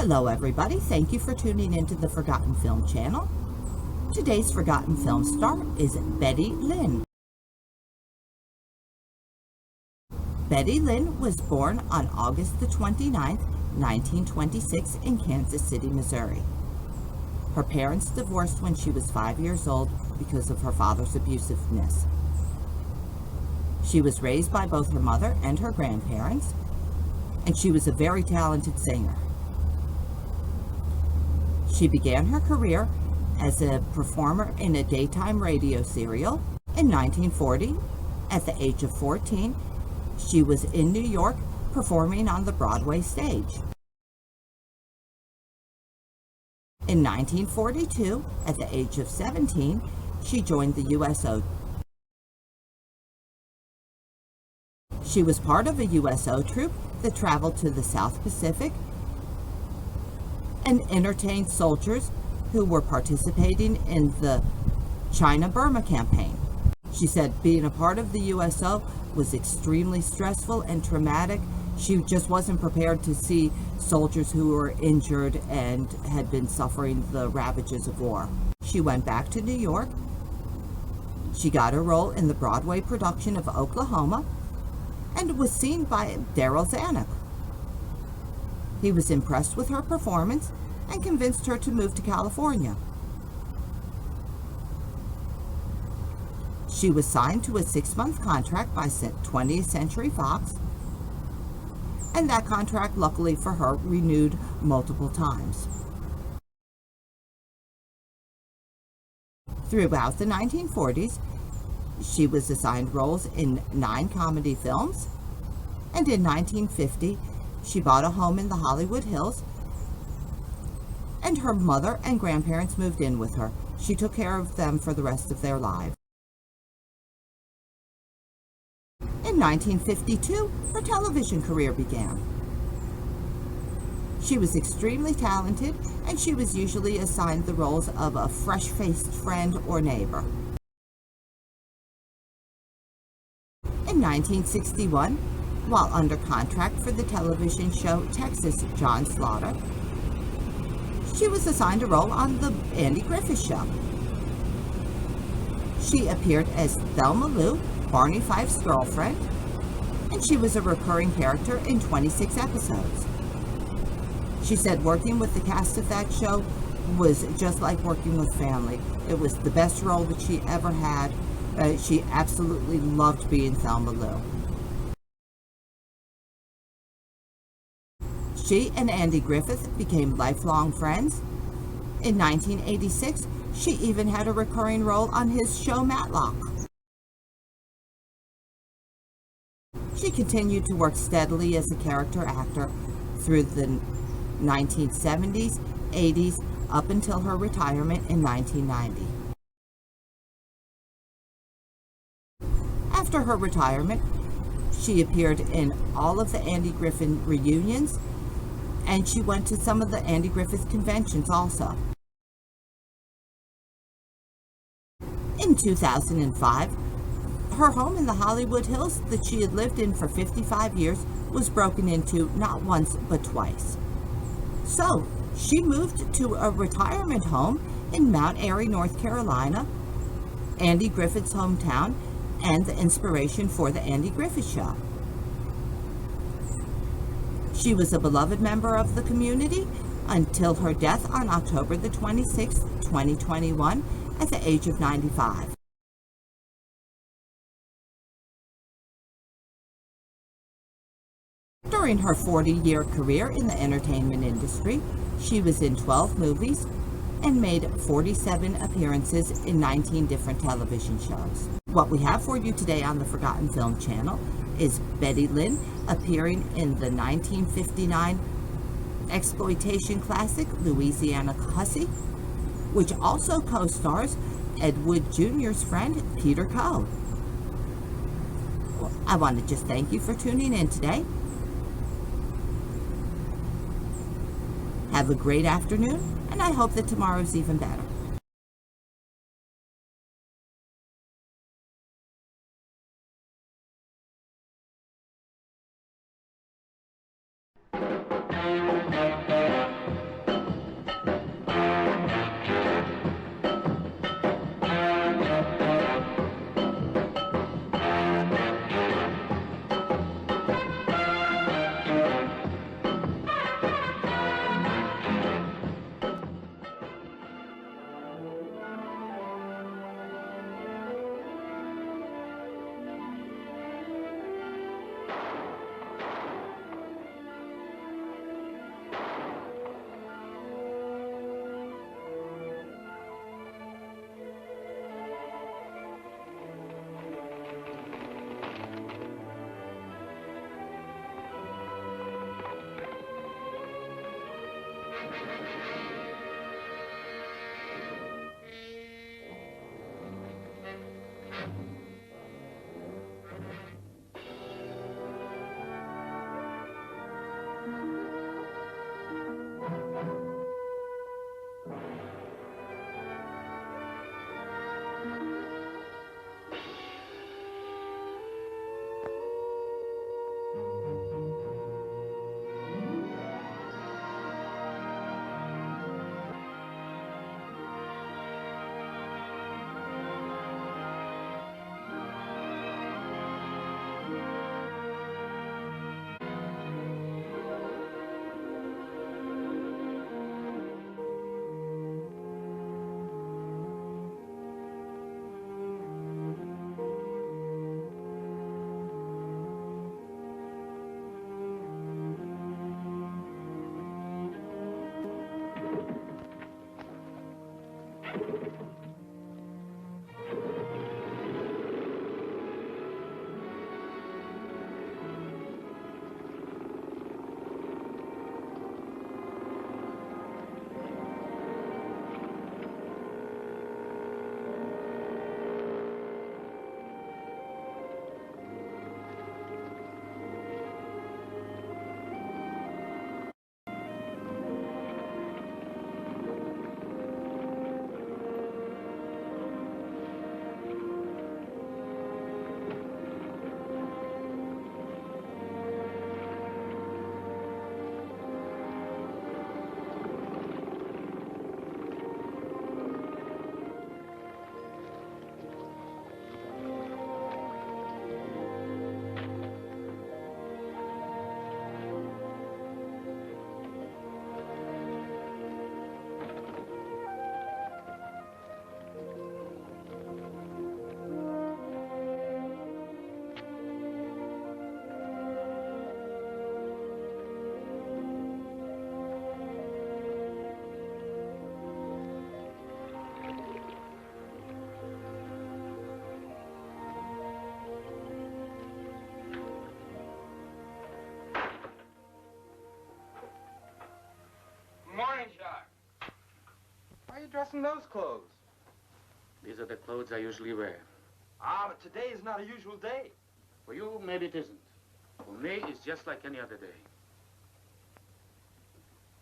Hello everybody, thank you for tuning into the Forgotten Film channel. Today's Forgotten Film star is Betty Lynn. Betty Lynn was born on August the 29th, 1926 in Kansas City, Missouri. Her parents divorced when she was 5 years old because of her father's abusiveness. She was raised by both her mother and her grandparents, and she was a very talented singer. She began her career as a performer in a daytime radio serial. In 1940, at the age of 14, she was in New York performing on the Broadway stage. In 1942, at the age of 17, she joined the USO. She was part of a USO troupe that traveled to the South Pacific and entertained soldiers who were participating in the China-Burma campaign. She said being a part of the USO was extremely stressful and traumatic. She just wasn't prepared to see soldiers who were injured and had been suffering the ravages of war. She went back to New York. She got a role in the Broadway production of Oklahoma and was seen by Darryl Zanuck. He was impressed with her performance and convinced her to move to California. She was signed to a 6-month contract by 20th Century Fox, and that contract, luckily for her, renewed multiple times. Throughout the 1940s, she was assigned roles in 9 comedy films, and in 1950, she bought a home in the Hollywood Hills, and her mother and grandparents moved in with her. She took care of them for the rest of their lives. In 1952, her television career began. She was extremely talented, and she was usually assigned the roles of a fresh-faced friend or neighbor. In 1961, while under contract for the television show Texas John Lauter, she was assigned a role on the Andy Griffith Show. She appeared as Thelma Lou, Barney Fifes' girlfriend, and she was a recurring character in 26 episodes. She said working with the cast of that show was just like working with family. It was the best role that she ever had. She absolutely loved being Thelma Lou. She and Andy Griffith became lifelong friends. In 1986, she even had a recurring role on his show Matlock. She continued to work steadily as a character actor through the 1970s, 80s, up until her retirement in 1990. After her retirement, she appeared in all of the Andy Griffith reunions, and she went to some of the Andy Griffith conventions also. In 2005, her home in the Hollywood Hills that she had lived in for 55 years was broken into not once but twice. So she moved to a retirement home in Mount Airy, North Carolina, Andy Griffith's hometown, and the inspiration for the Andy Griffith Show. She was a beloved member of the community until her death on October the 26th, 2021, at the age of 95. During her 40-year career in the entertainment industry, she was in 12 movies and made 47 appearances in 19 different television shows. What we have for you today on the Forgotten Film channel is Betty Lynn appearing in the 1959 Exploitation classic Louisiana Hussy, which also co-stars Ed Wood Jr.'s friend Peter Coe. Well, I want to just thank you for tuning in today. Have a great afternoon, and I hope that tomorrow's even better. Hi, Jacques. Why are you dressing those clothes? These are the clothes I usually wear. Ah, but today is not a usual day. For you, maybe it isn't. For me, it's just like any other day.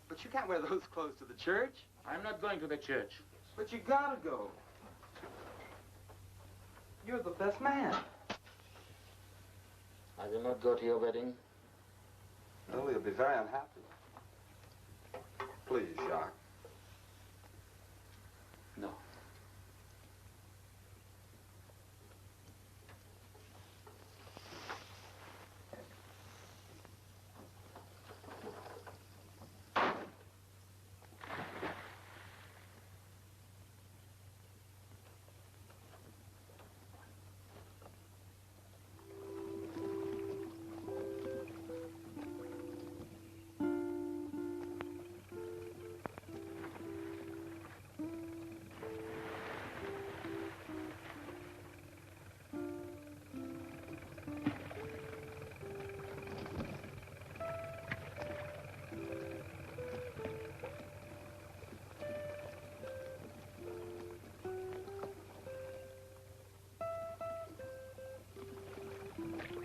But you can't wear those clothes to the church. I'm not going to the church. But you gotta go. You're the best man. I will not go to your wedding. Lili will be very unhappy. Please, Jacques. No.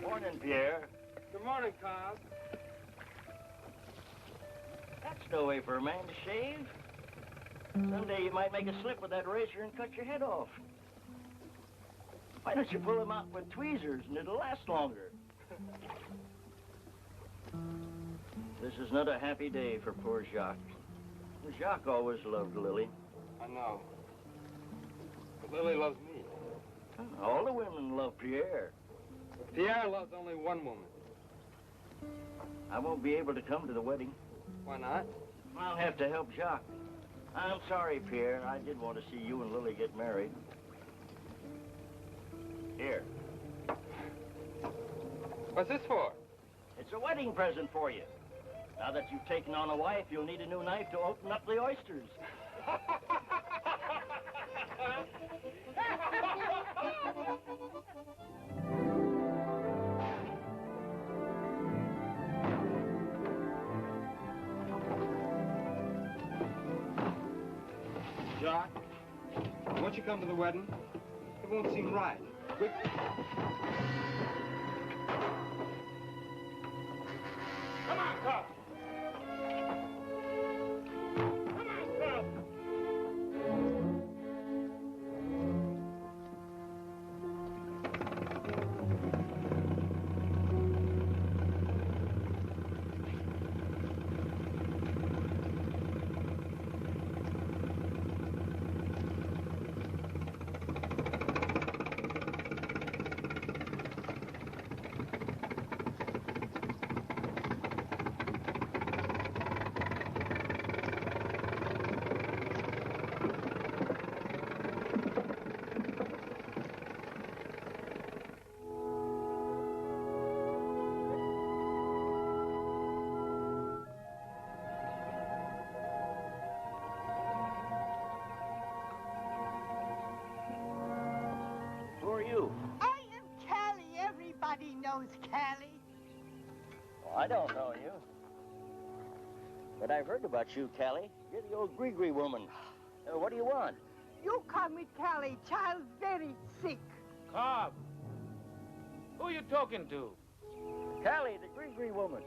Morning, Pierre. Good morning, Cobb. That's no way for a man to shave. Someday you might make a slip with that razor and cut your head off. Why don't you pull them out with tweezers and it'll last longer? This is not a happy day for poor Jacques. Jacques always loved Lili. I know. But Lili loves me. All the women love Pierre. Pierre loves only one woman. I won't be able to come to the wedding. Why not? I'll have to help Jacques. I'm sorry, Pierre. I did want to see you and Lili get married. Here. What's this for? It's a wedding present for you. Now that you've taken on a wife, you'll need a new knife to open up the oysters. Jacques, once you come to the wedding, it won't seem right. Come on, Cub! Come on, Cub! Callie? Well, I don't know you. But I've heard about you, Callie. You're the old grisgris woman. What do you want? You come with Callie. Child very sick. Cobb! Who are you talking to? Callie, the grisgris woman.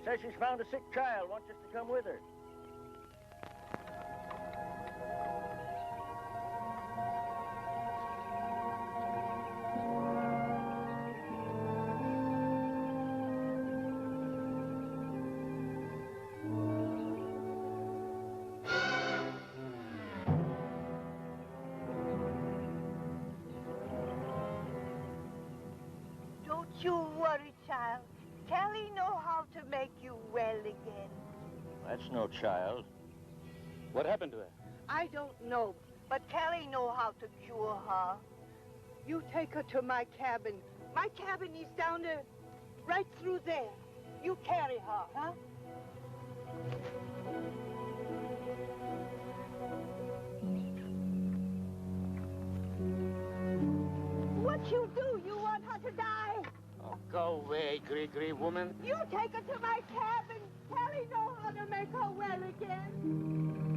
Says she's found a sick child. Wants us to come with her. Child, Callie know how to make you well again. That's no child. What happened to her? I don't know, but Callie know how to cure her. You take her to my cabin. My cabin is down there, right through there. You carry her, huh? What you do? You want her to die? Oh, go away, gris-gris woman. You take her to my cabin. Callie know how to make her well again.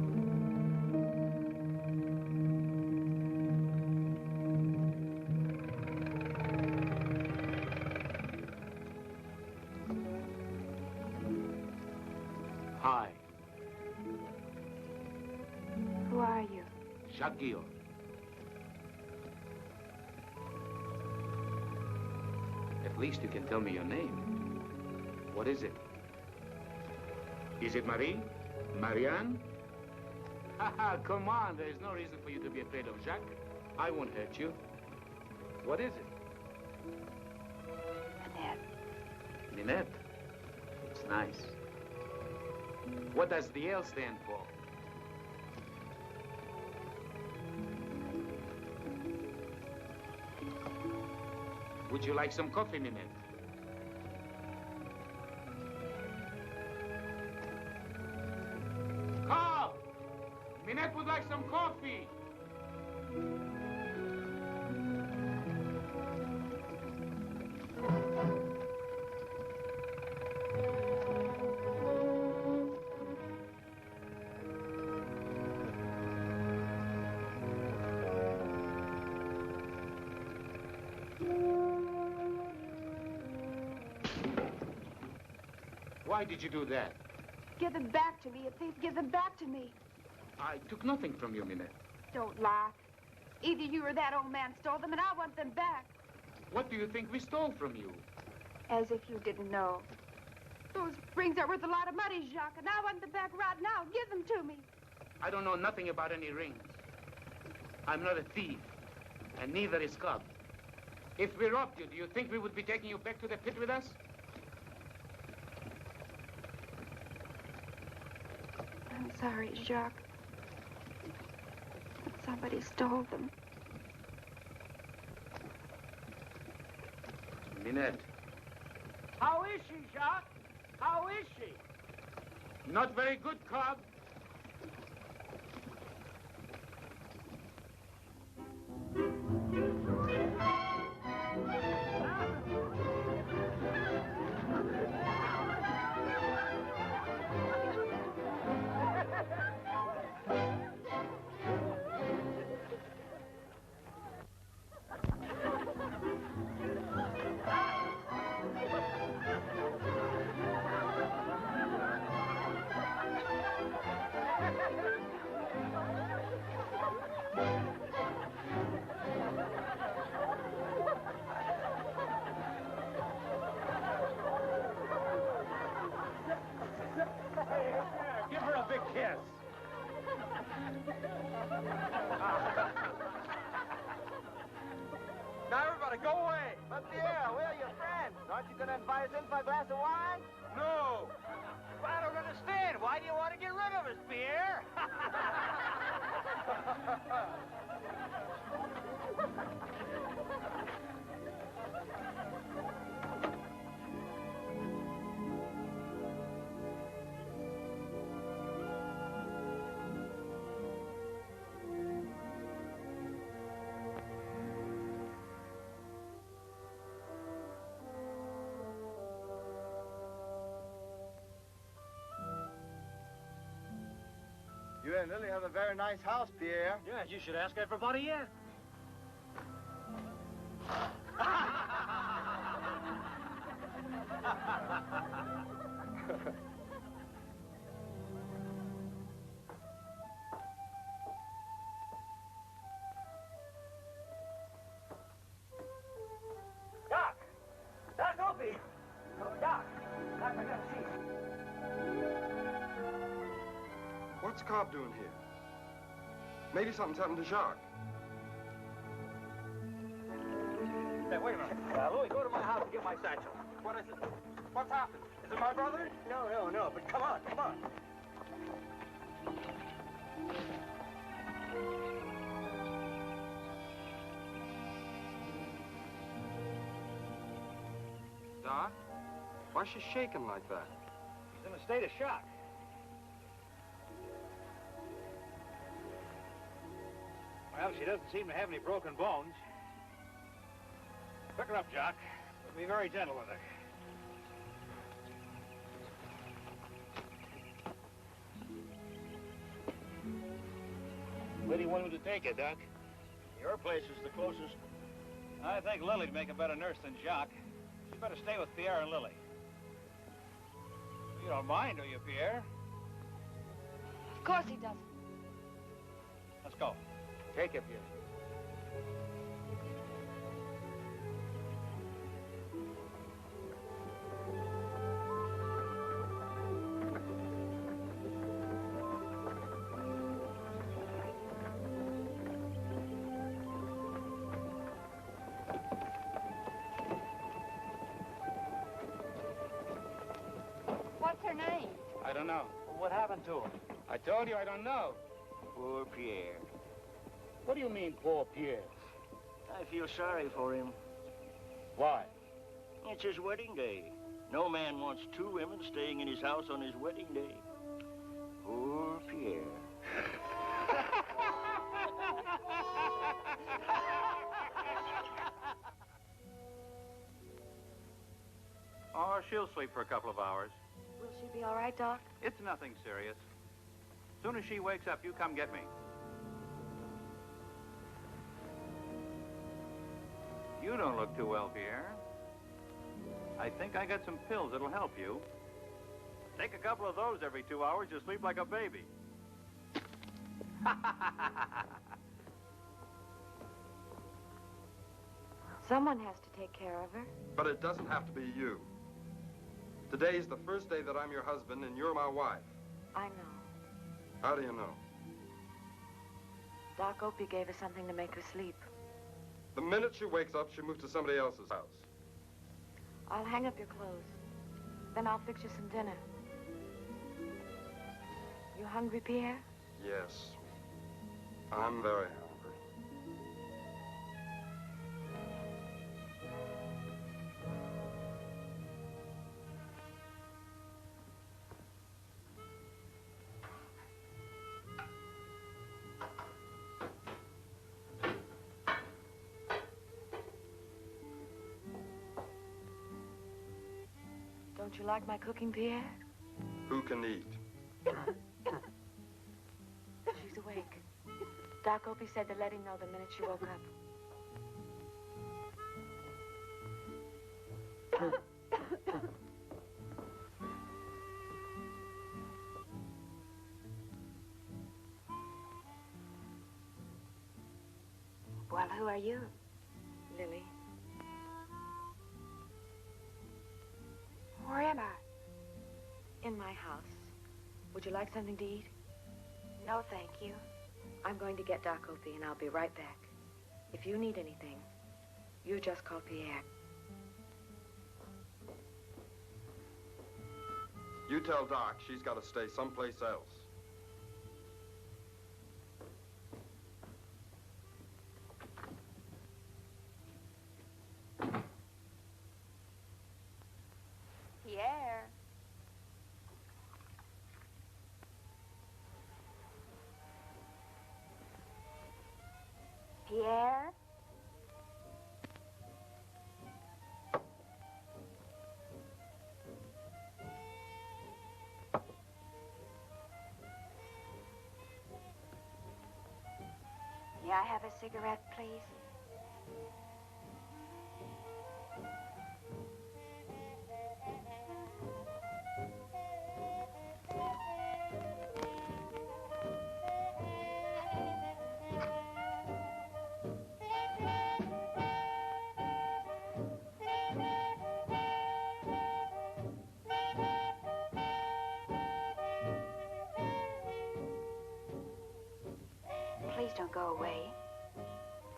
Jacques Guillot. At least you can tell me your name. What is it? Is it Marie? Marianne? Haha, come on. There is no reason for you to be afraid of Jacques. I won't hurt you. What is it? Minette. Minette? It's nice. What does the L stand for? Would you like some coffee, Minette? Carl! Minette would like some coffee. Why did you do that? Give them back to me. Please give them back to me. I took nothing from you, Minette. Don't lie. Either you or that old man stole them, and I want them back. What do you think we stole from you? As if you didn't know. Those rings are worth a lot of money, Jacques, and I want them back right now. Give them to me. I don't know nothing about any rings. I'm not a thief, and neither is Cobb. If we robbed you, do you think we would be taking you back to the pit with us? I'm sorry, Jacques. But somebody stole them. Minette. How is she, Jacques? How is she? Not very good, Cobb. Give her a big kiss. Now, everybody, go away. But Pierre, we're your friends. Aren't you going to invite us in for a glass of wine? No. I don't understand. Why do you want to get rid of us, Pierre? You and Lili have a very nice house, Pierre. Yes, you should ask everybody in. Doc! Doc, Opie! Oh, Doc! Doc, I got cheese. What's Cobb doing here? Maybe something's happened to Jacques. Hey, wait a minute. Louis, go to my house and get my satchel. What is it? What's happened? Is it my brother? No, but come on, come on. Doc? Why's she shaking like that? He's in a state of shock. Well, she doesn't seem to have any broken bones. Pick her up, Jacques. But be very gentle with her. Where do you want me to take her, Doc? Your place is the closest. I think Lily'd make a better nurse than Jacques. She'd better stay with Pierre and Lili. You don't mind, do you, Pierre? Of course he doesn't. Let's go. Take it, Pierre. What's her name? I don't know. What happened to him? I told you I don't know. Poor Pierre. What do you mean, poor Pierre? I feel sorry for him. Why? It's his wedding day. No man wants two women staying in his house on his wedding day. Poor Pierre. Oh, she'll sleep for a couple of hours. Will she be all right, Doc? It's nothing serious. As soon as she wakes up, you come get me. You don't look too well, Pierre. I think I got some pills that'll help you. Take a couple of those every 2 hours, you'll sleep like a baby. Someone has to take care of her. But it doesn't have to be you. Today is the first day that I'm your husband and you're my wife. I know. How do you know? Doc Opie gave her something to make her sleep. The minute she wakes up, she moves to somebody else's house. I'll hang up your clothes. Then I'll fix you some dinner. You hungry, Pierre? Yes. I'm very hungry. Don't you like my cooking, Pierre? Who can eat? She's awake. Doc Opie said to let him know the minute she woke up. Well, who are you? Lili. Where am I? In my house. Would you like something to eat? No, thank you. I'm going to get Doc Opie, and I'll be right back. If you need anything, you just call Pierre. You tell Doc she's got to stay someplace else. Pierre. Pierre? May I have a cigarette, please? Please don't go away.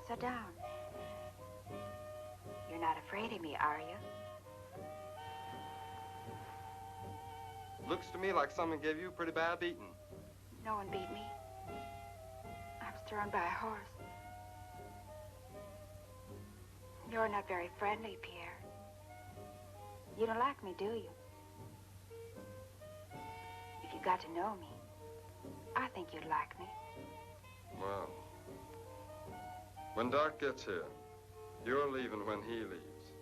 Sit down. You're not afraid of me, are you? Looks to me like someone gave you a pretty bad beating. No one beat me. I was thrown by a horse. You're not very friendly, Pierre. You don't like me, do you? If you got to know me, I think you'd like me. Well, when Doc gets here, you're leaving when he leaves.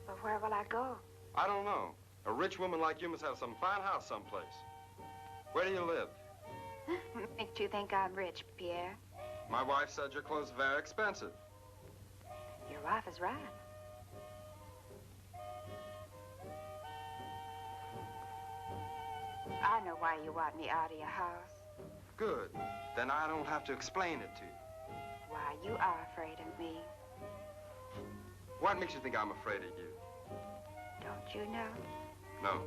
But where will I go? I don't know. A rich woman like you must have some fine house someplace. Where do you live? Makes you think I'm rich, Pierre. My wife said your clothes are very expensive. Your wife is right. I know why you want me out of your house. Good. Then I don't have to explain it to you. Why, you are afraid of me. What makes you think I'm afraid of you? Don't you know? No.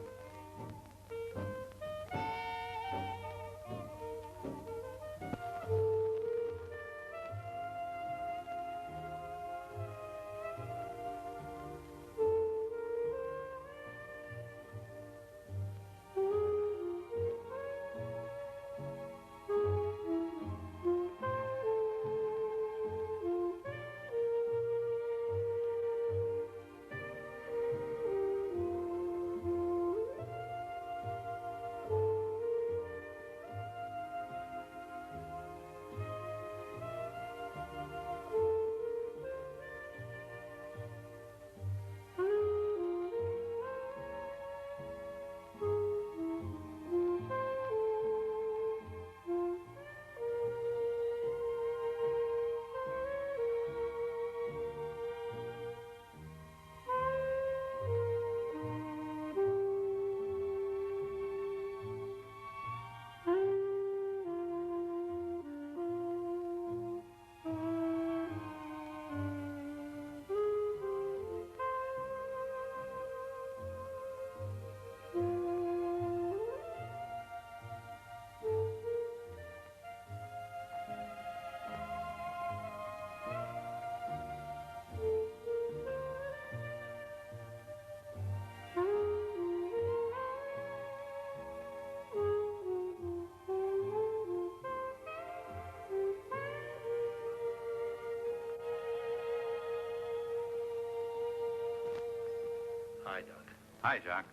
Hi, Doc. Hi, Jacques.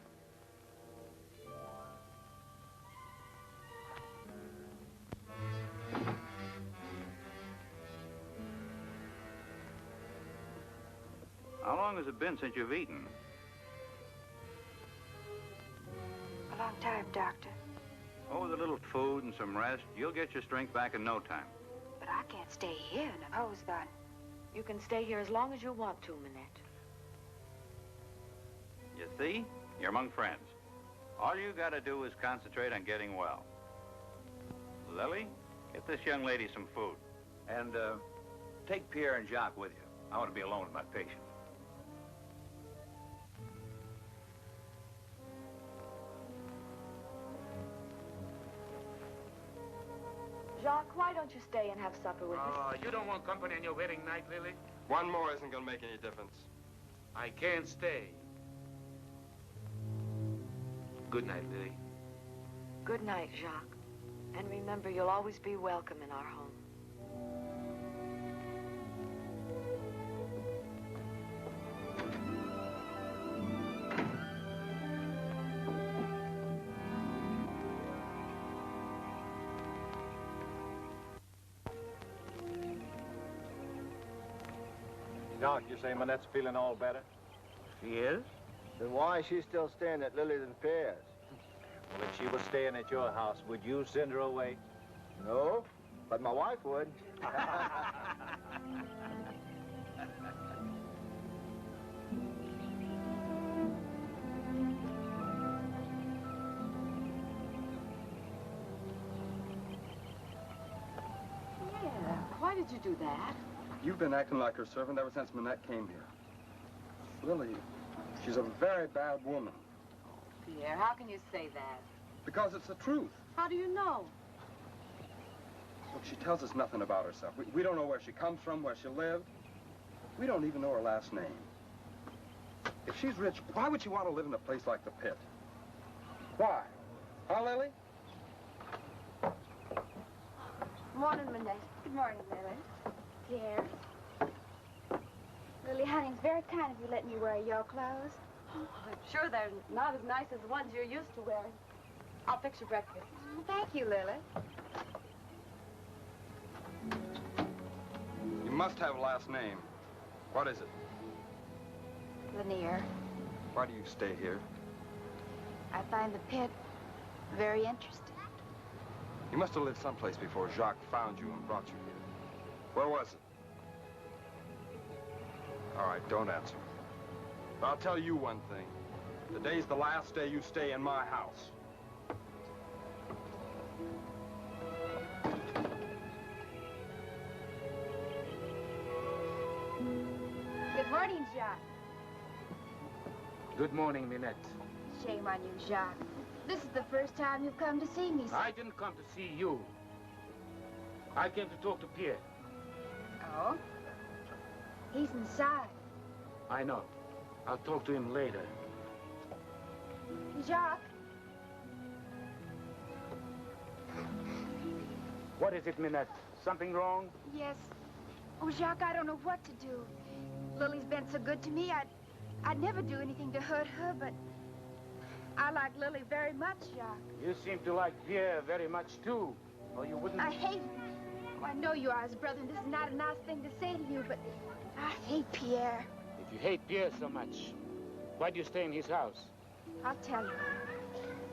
How long has it been since you've eaten? A long time, Doctor. Oh, with a little food and some rest, you'll get your strength back in no time. But I can't stay here in a hose gun. You can stay here as long as you want to, Minette. You see? You're among friends. All you gotta do is concentrate on getting well. Lili, get this young lady some food. And, take Pierre and Jacques with you. I want to be alone with my patient. Jacques, why don't you stay and have supper with us? Oh, you don't want company on your wedding night, Lili? One more isn't gonna make any difference. I can't stay. Good night, Lili. Good night, Jacques. And remember, you'll always be welcome in our home. Doc, you say Minette's feeling all better? She is? Then why is she still staying at Lili's and Pierre's? Well, if she was staying at your house, would you send her away? No, but my wife would. Yeah, why did you do that? You've been acting like her servant ever since Minette came here. Lili, she's a very bad woman. Pierre, how can you say that? Because it's the truth. How do you know? Look, she tells us nothing about herself. We don't know where she comes from, where she lived. We don't even know her last name. If she's rich, why would she want to live in a place like the pit? Why? Huh, Lili? Morning, Minette. Good morning, Lili. Pierre. Lili, honey, it's very kind of you letting me wear your clothes. Oh, I'm sure they're not as nice as the ones you're used to wearing. I'll fix your breakfast. Thank you, Lili. You must have a last name. What is it? Lanier. Why do you stay here? I find the pit very interesting. You must have lived someplace before Jacques found you and brought you here. Where was it? All right, don't answer. But I'll tell you one thing. Today's the last day you stay in my house. Jacques. Good morning, Minette. Shame on you, Jacques. This is the first time you've come to see me. I didn't come to see you. I came to talk to Pierre. Oh? He's inside. I know. I'll talk to him later. Jacques. What is it, Minette? Something wrong? Yes. Oh, Jacques, I don't know what to do. Lily's been so good to me, I'd never do anything to hurt her, but I like Lili very much, Jacques. You seem to like Pierre very much, too. Or you wouldn't... I hate him. Oh, I know you are his brother, and this is not a nice thing to say to you, but I hate Pierre. If you hate Pierre so much, why do you stay in his house? I'll tell you,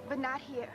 but not here.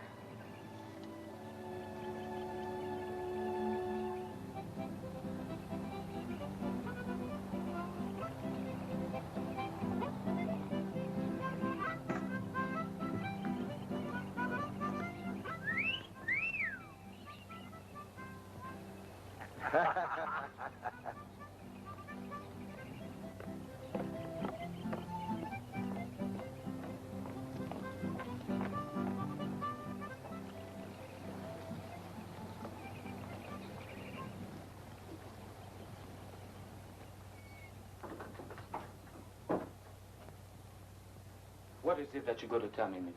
What is it that you go to tell me, Minette?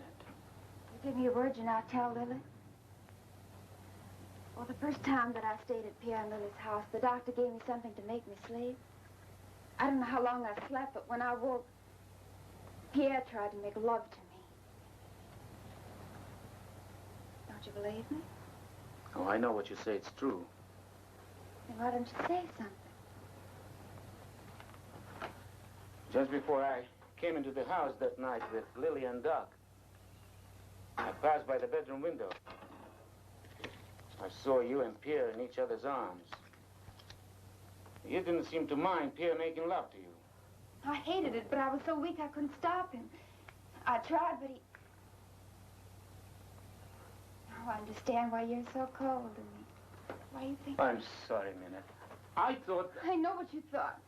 You give me your word and I'll tell Lili. Well, the first time that I stayed at Pierre and Lili's house, the doctor gave me something to make me sleep. I don't know how long I slept, but when I woke, Pierre tried to make love to me. Don't you believe me? Oh, I know what you say. It's true. Then why don't you say something? Just before I came into the house that night with Lili and Doc, I passed by the bedroom window. I saw you and Pierre in each other's arms. You didn't seem to mind Pierre making love to you. I hated it, but I was so weak I couldn't stop him. I tried, but he... Now I understand why you're so cold to me. Why you think... I'm sorry, Minette. I thought... I know what you thought.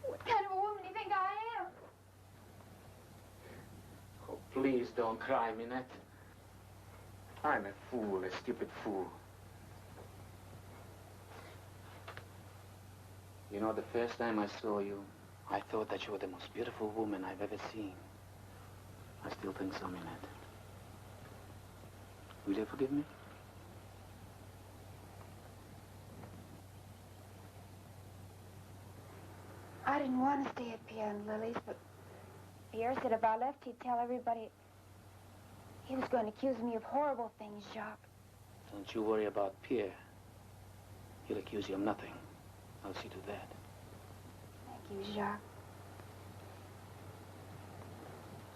What kind of a woman do you think I am? Oh, please don't cry, Minette. I'm a fool, a stupid fool. You know, the first time I saw you, I thought that you were the most beautiful woman I've ever seen. I still think so, Minette. Will you forgive me? I didn't want to stay at Pierre and Lily's, but Pierre said if I left, he'd tell everybody. He was going to accuse me of horrible things, Jacques. Don't you worry about Pierre. He'll accuse you of nothing. I'll see to that. Thank you, Jacques.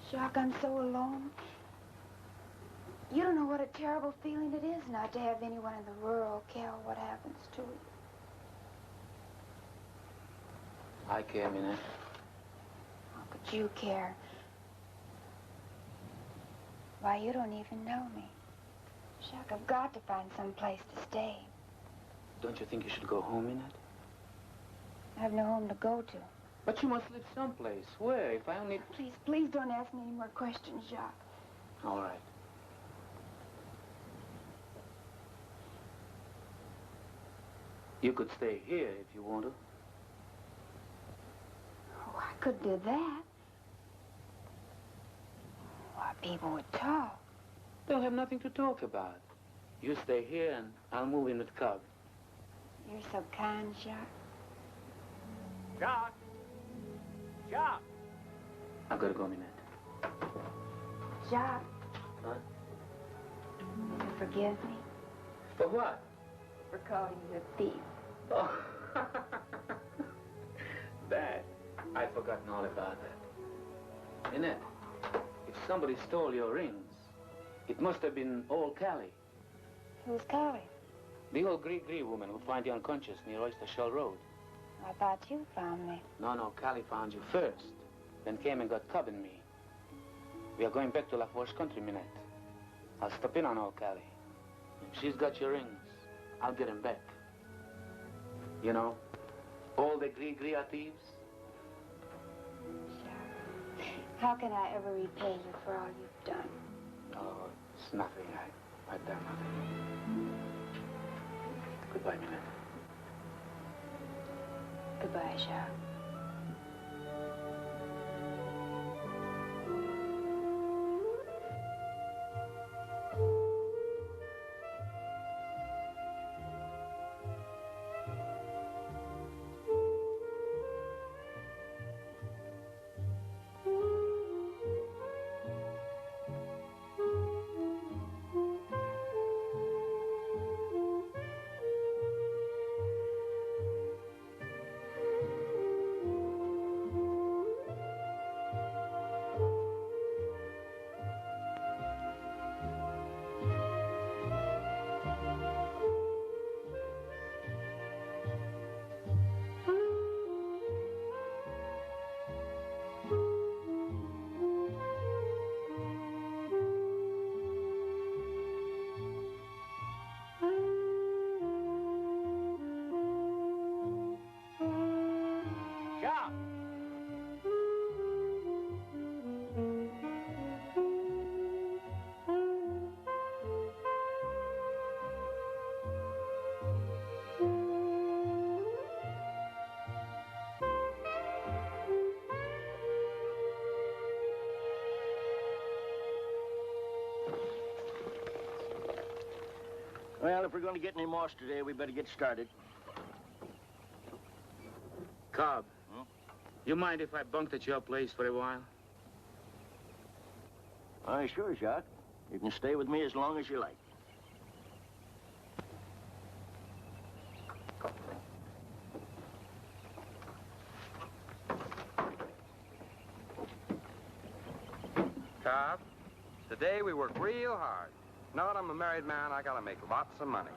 Jacques, I'm so alone. You don't know what a terrible feeling it is not to have anyone in the world care what happens to you. I care, Minette. How could you care? Why, you don't even know me. Jacques, I've got to find some place to stay. Don't you think you should go home, Minette? I have no home to go to. But you must live someplace. Where? If I only... Please, please don't ask me any more questions, Jacques. All right. You could stay here if you want to. Oh, I could do that. Why, people would talk. They'll have nothing to talk about. You stay here and I'll move in with Cub. You're so kind, Jacques. Jacques! Jacques! I've got to go, Minette. Jacques. Huh? Will you forgive me? For what? For calling you a thief. Oh. That. I'd forgotten all about that. Minette, if somebody stole your rings, it must have been old Callie. Who's Callie? The old gris-gris woman who found you unconscious near Oyster Shell Road. I thought you found me. No, Callie found you first, then came and got Cub and me. We are going back to La Forge country, Minette. I'll stop in on old Callie. If she's got your rings, I'll get them back. You know, all the gris-gris are thieves. How can I ever repay you for all you've done? Oh, it's nothing. I've done nothing. Goodbye, Minette. Goodbye, Jacques. Well, if we're going to get any moss today, we better get started. Cobb, you mind if I bunked at your place for a while? Why, sure, Jacques. You can stay with me as long as you like. Cobb, today we work real hard. Now that I'm a married man, I gotta make lots of money.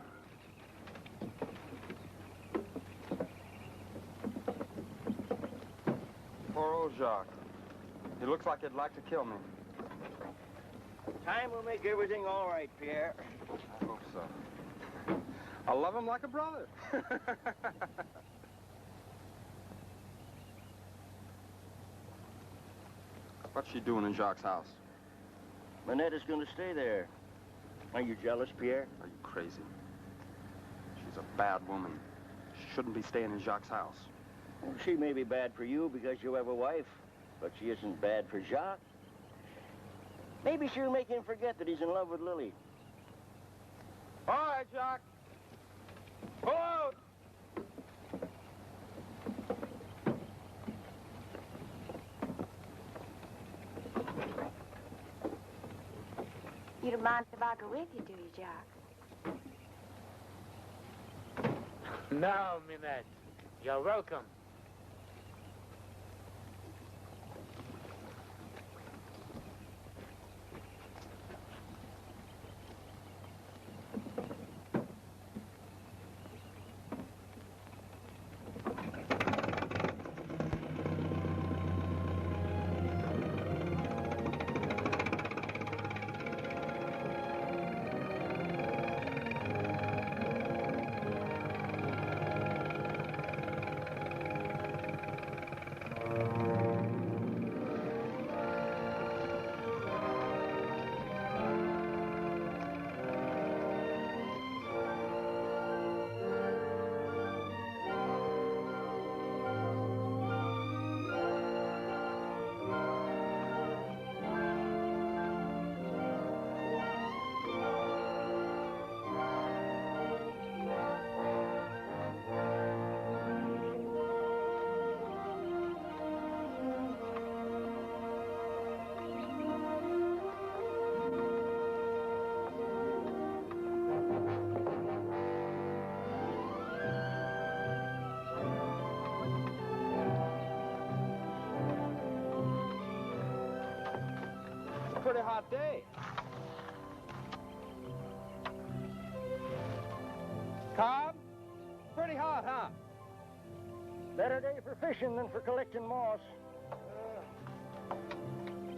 Poor old Jacques. He looks like he'd like to kill me. Time will make everything all right, Pierre. I hope so. I love him like a brother. What's she doing in Jacques' house? Minette is going to stay there. Are you jealous, Pierre? Are you crazy? She's a bad woman. She shouldn't be staying in Jacques' house. Well, she may be bad for you because you have a wife, but she isn't bad for Jacques. Maybe she'll make him forget that he's in love with Lili. All right, Jacques. Pull out! You don't mind if I go with you, do you, Jacques? No, Minette. You're welcome. Pretty hot day. Cobb? Pretty hot, huh? Better day for fishing than for collecting moss.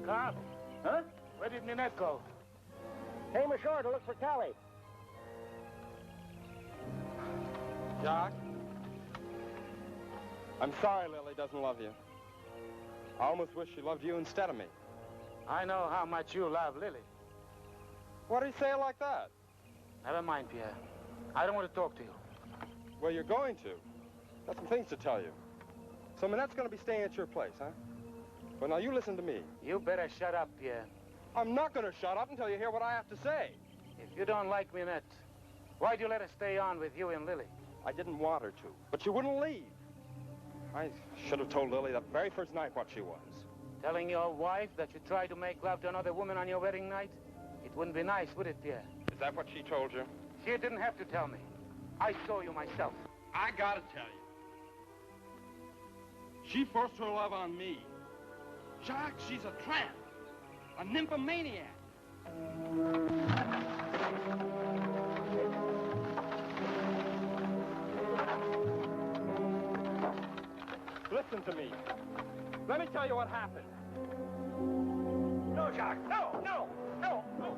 Cobb? Huh? Where did Minette go? Came ashore to look for Callie. Jacques? I'm sorry Lili doesn't love you. I almost wish she loved you instead of me. I know how much you love Lili. Why do you say it like that? Never mind, Pierre. I don't want to talk to you. Well, you're going to. Got some things to tell you. So Minette's going to be staying at your place, huh? Well, now you listen to me. You better shut up, Pierre. I'm not going to shut up until you hear what I have to say. If you don't like Minette, why'd you let her stay on with you and Lili? I didn't want her to, but she wouldn't leave. I should have told Lili the very first night what she was. Telling your wife that you tried to make love to another woman on your wedding night? It wouldn't be nice, would it, Pierre? Is that what she told you? She didn't have to tell me. I saw you myself. I gotta tell you. She forced her love on me. Jacques, she's a tramp. A nymphomaniac. Listen to me. Let me tell you what happened. No, Jacques, no, no, no, no.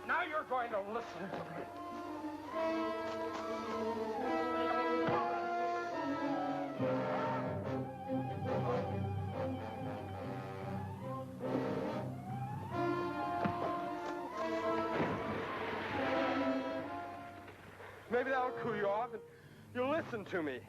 Now you're going to listen to me. Maybe that'll cool you off and you'll listen to me.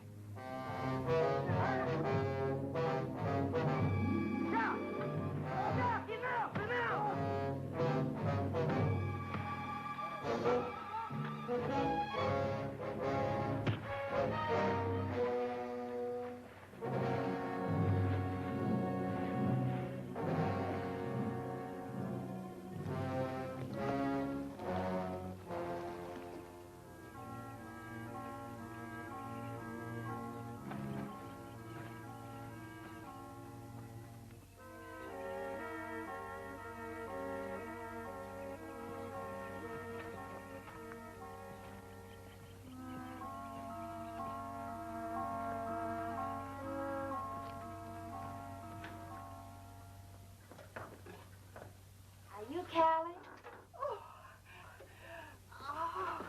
Callie? Oh,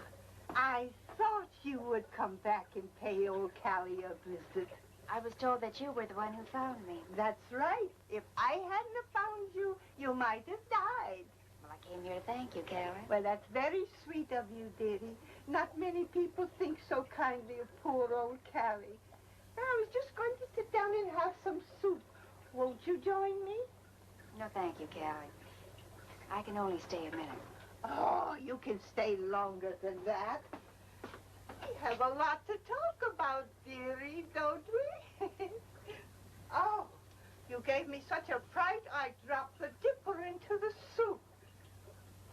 I thought you would come back and pay old Callie a visit. I was told that you were the one who found me. That's right. If I hadn't have found you, you might have died. Well, I came here to thank you, Callie. Well, that's very sweet of you, dearie. Not many people think so kindly of poor old Callie. I was just going to sit down and have some soup. Won't you join me? No, thank you, Callie. I can only stay a minute. Oh, you can stay longer than that. We have a lot to talk about, dearie, don't we? Oh, you gave me such a fright, I dropped the dipper into the soup.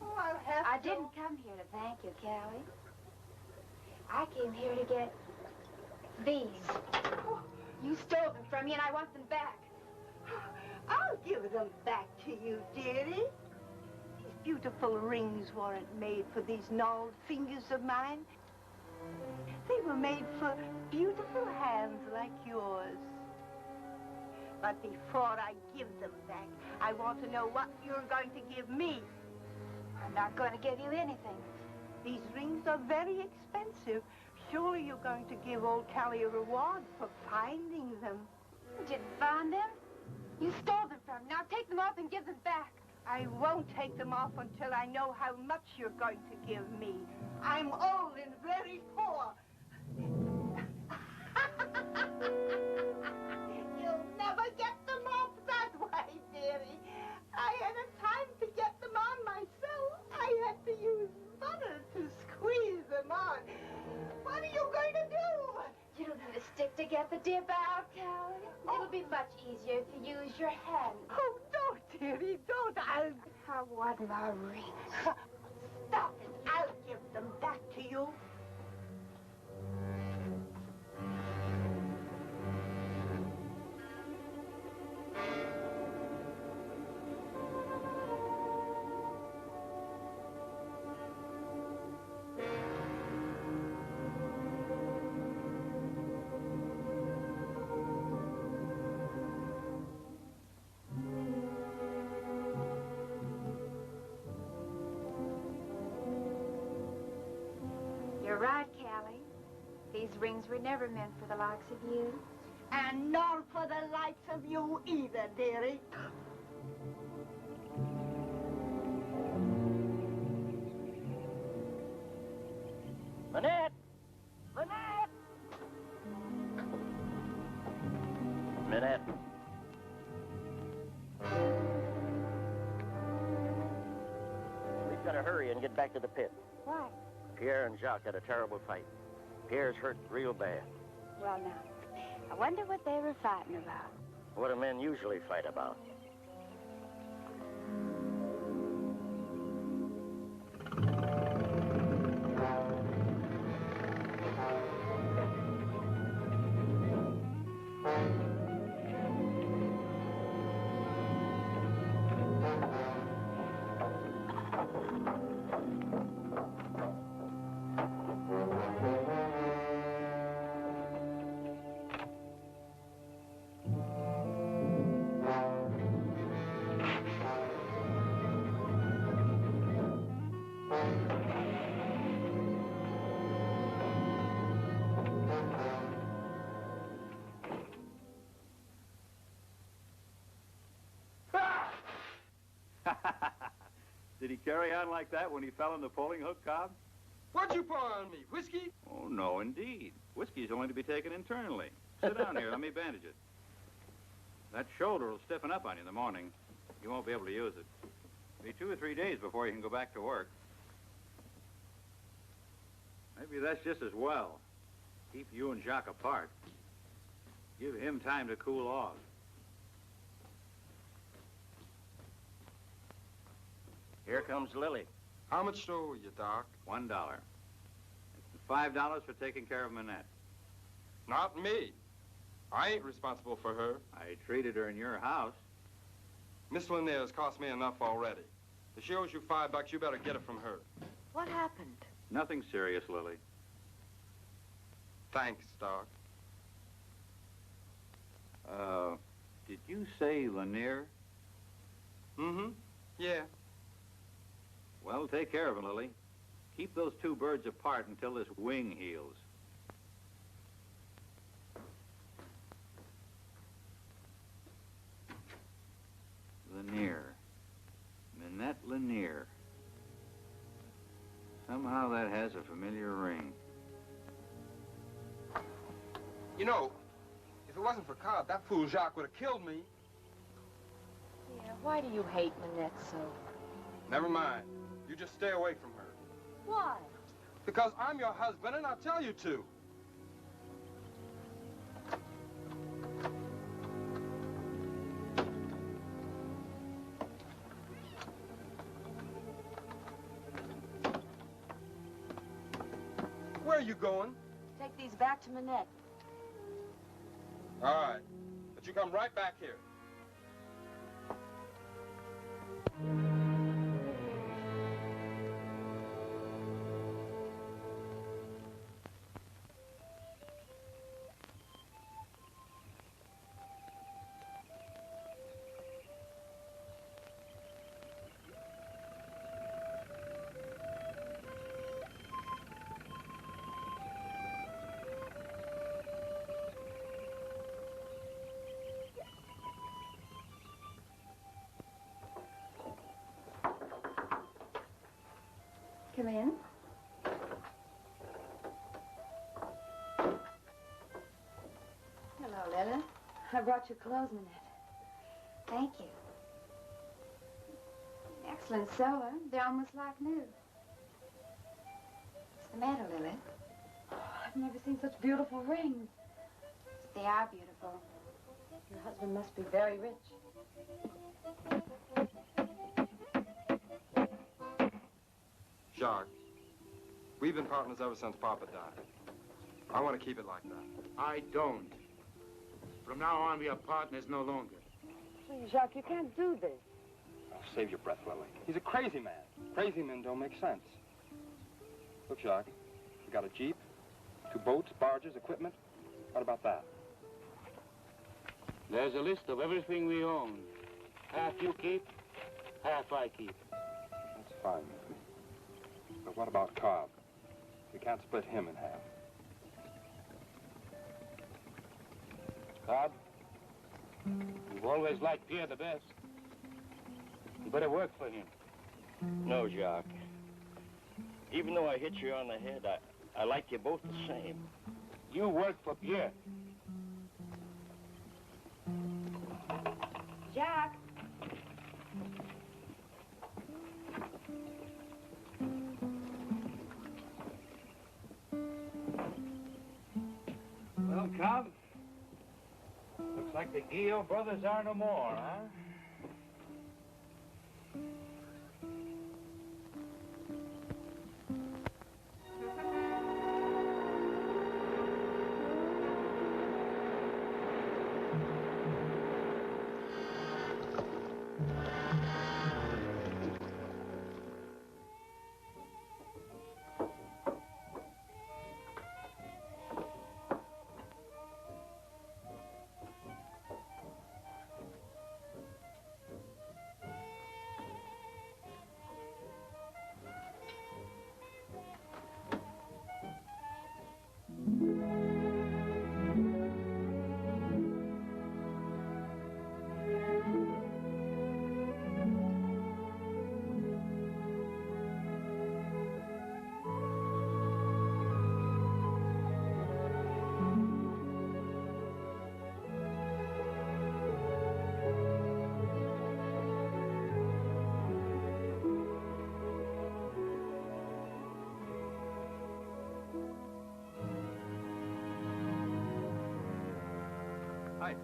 Oh, I'll have I didn't come here to thank you, Callie. I came here to get these. Oh. You stole them from me, and I want them back. I'll give them back to you, dearie. These beautiful rings weren't made for these gnarled fingers of mine. They were made for beautiful hands like yours. But before I give them back, I want to know what you're going to give me. I'm not going to give you anything. These rings are very expensive. Surely you're going to give old Callie a reward for finding them. You didn't find them. You stole them from me. Now take them off and give them back. I won't take them off until I know how much you're going to give me. I'm old and very poor. You'll never get them off that way, dearie. I hadn't time to get them on myself. I had to use butter to squeeze them on. What are you going to do? You don't need a stick to get the dip out, Callie. It'll be much easier if you use your hand. Oh, don't, dearie, don't. I want my rings. Stop it. I'll give them back to you. right, Callie. These rings were never meant for the likes of you. And nor for the likes of you either, dearie. Minette! Minette! Minette. We've got to hurry and get back to the pit. Why? Pierre and Jacques had a terrible fight. Pierre's hurt real bad. Well, now, I wonder what they were fighting about. What do men usually fight about? Did he carry on like that when he fell in the pulling hook, Cobb? What'd you pour on me? Whiskey? Oh, no, indeed. Whiskey's only to be taken internally. Sit down here. Let me bandage it. That shoulder will stiffen up on you in the morning. You won't be able to use it. It'll be 2 or 3 days before you can go back to work. Maybe that's just as well. Keep you and Jacques apart. Give him time to cool off. Here comes Lili. How much do you, Doc? $1. $5 for taking care of Minette. Not me. I ain't responsible for her. I treated her in your house. Miss Lanier's cost me enough already. If she owes you $5, you better get it from her. What happened? Nothing serious, Lili. Thanks, Doc. Did you say Lanier? Mm-hmm. Yeah. Well, take care of him, Lili. Keep those two birds apart until this wing heals. Lanier. Minette Lanier. Somehow that has a familiar ring. You know, if it wasn't for Cobb, that fool Jacques would have killed me. Yeah, why do you hate Minette so? Never mind. You just stay away from her. Why? Because I'm your husband and I'll tell you to. Where are you going? Take these back to Minette. All right. But you come right back here. Come in. Hello, Lila. I brought you clothes, Minette. Thank you. Excellent sewer. They're almost like new. What's the matter, Lily? Oh, I've never seen such beautiful rings. They are beautiful. Your husband must be very rich. Jacques, we've been partners ever since Papa died. I want to keep it like that. I don't. From now on, we are partners no longer. Please, Jacques, you can't do this. Oh, save your breath, Lily. He's a crazy man. Crazy men don't make sense. Look, Jacques, we got a Jeep, 2 boats, barges, equipment. What about that? There's a list of everything we own. Half you keep, half I keep. That's fine with me. But what about Cobb? We can't split him in half. Cobb, you've always liked Pierre the best. You better work for him. No, Jacques. Even though I hit you on the head, I like you both the same. You work for Pierre. Jacques. Well, Cobb, looks like the Guillot brothers are no more, huh? Hi.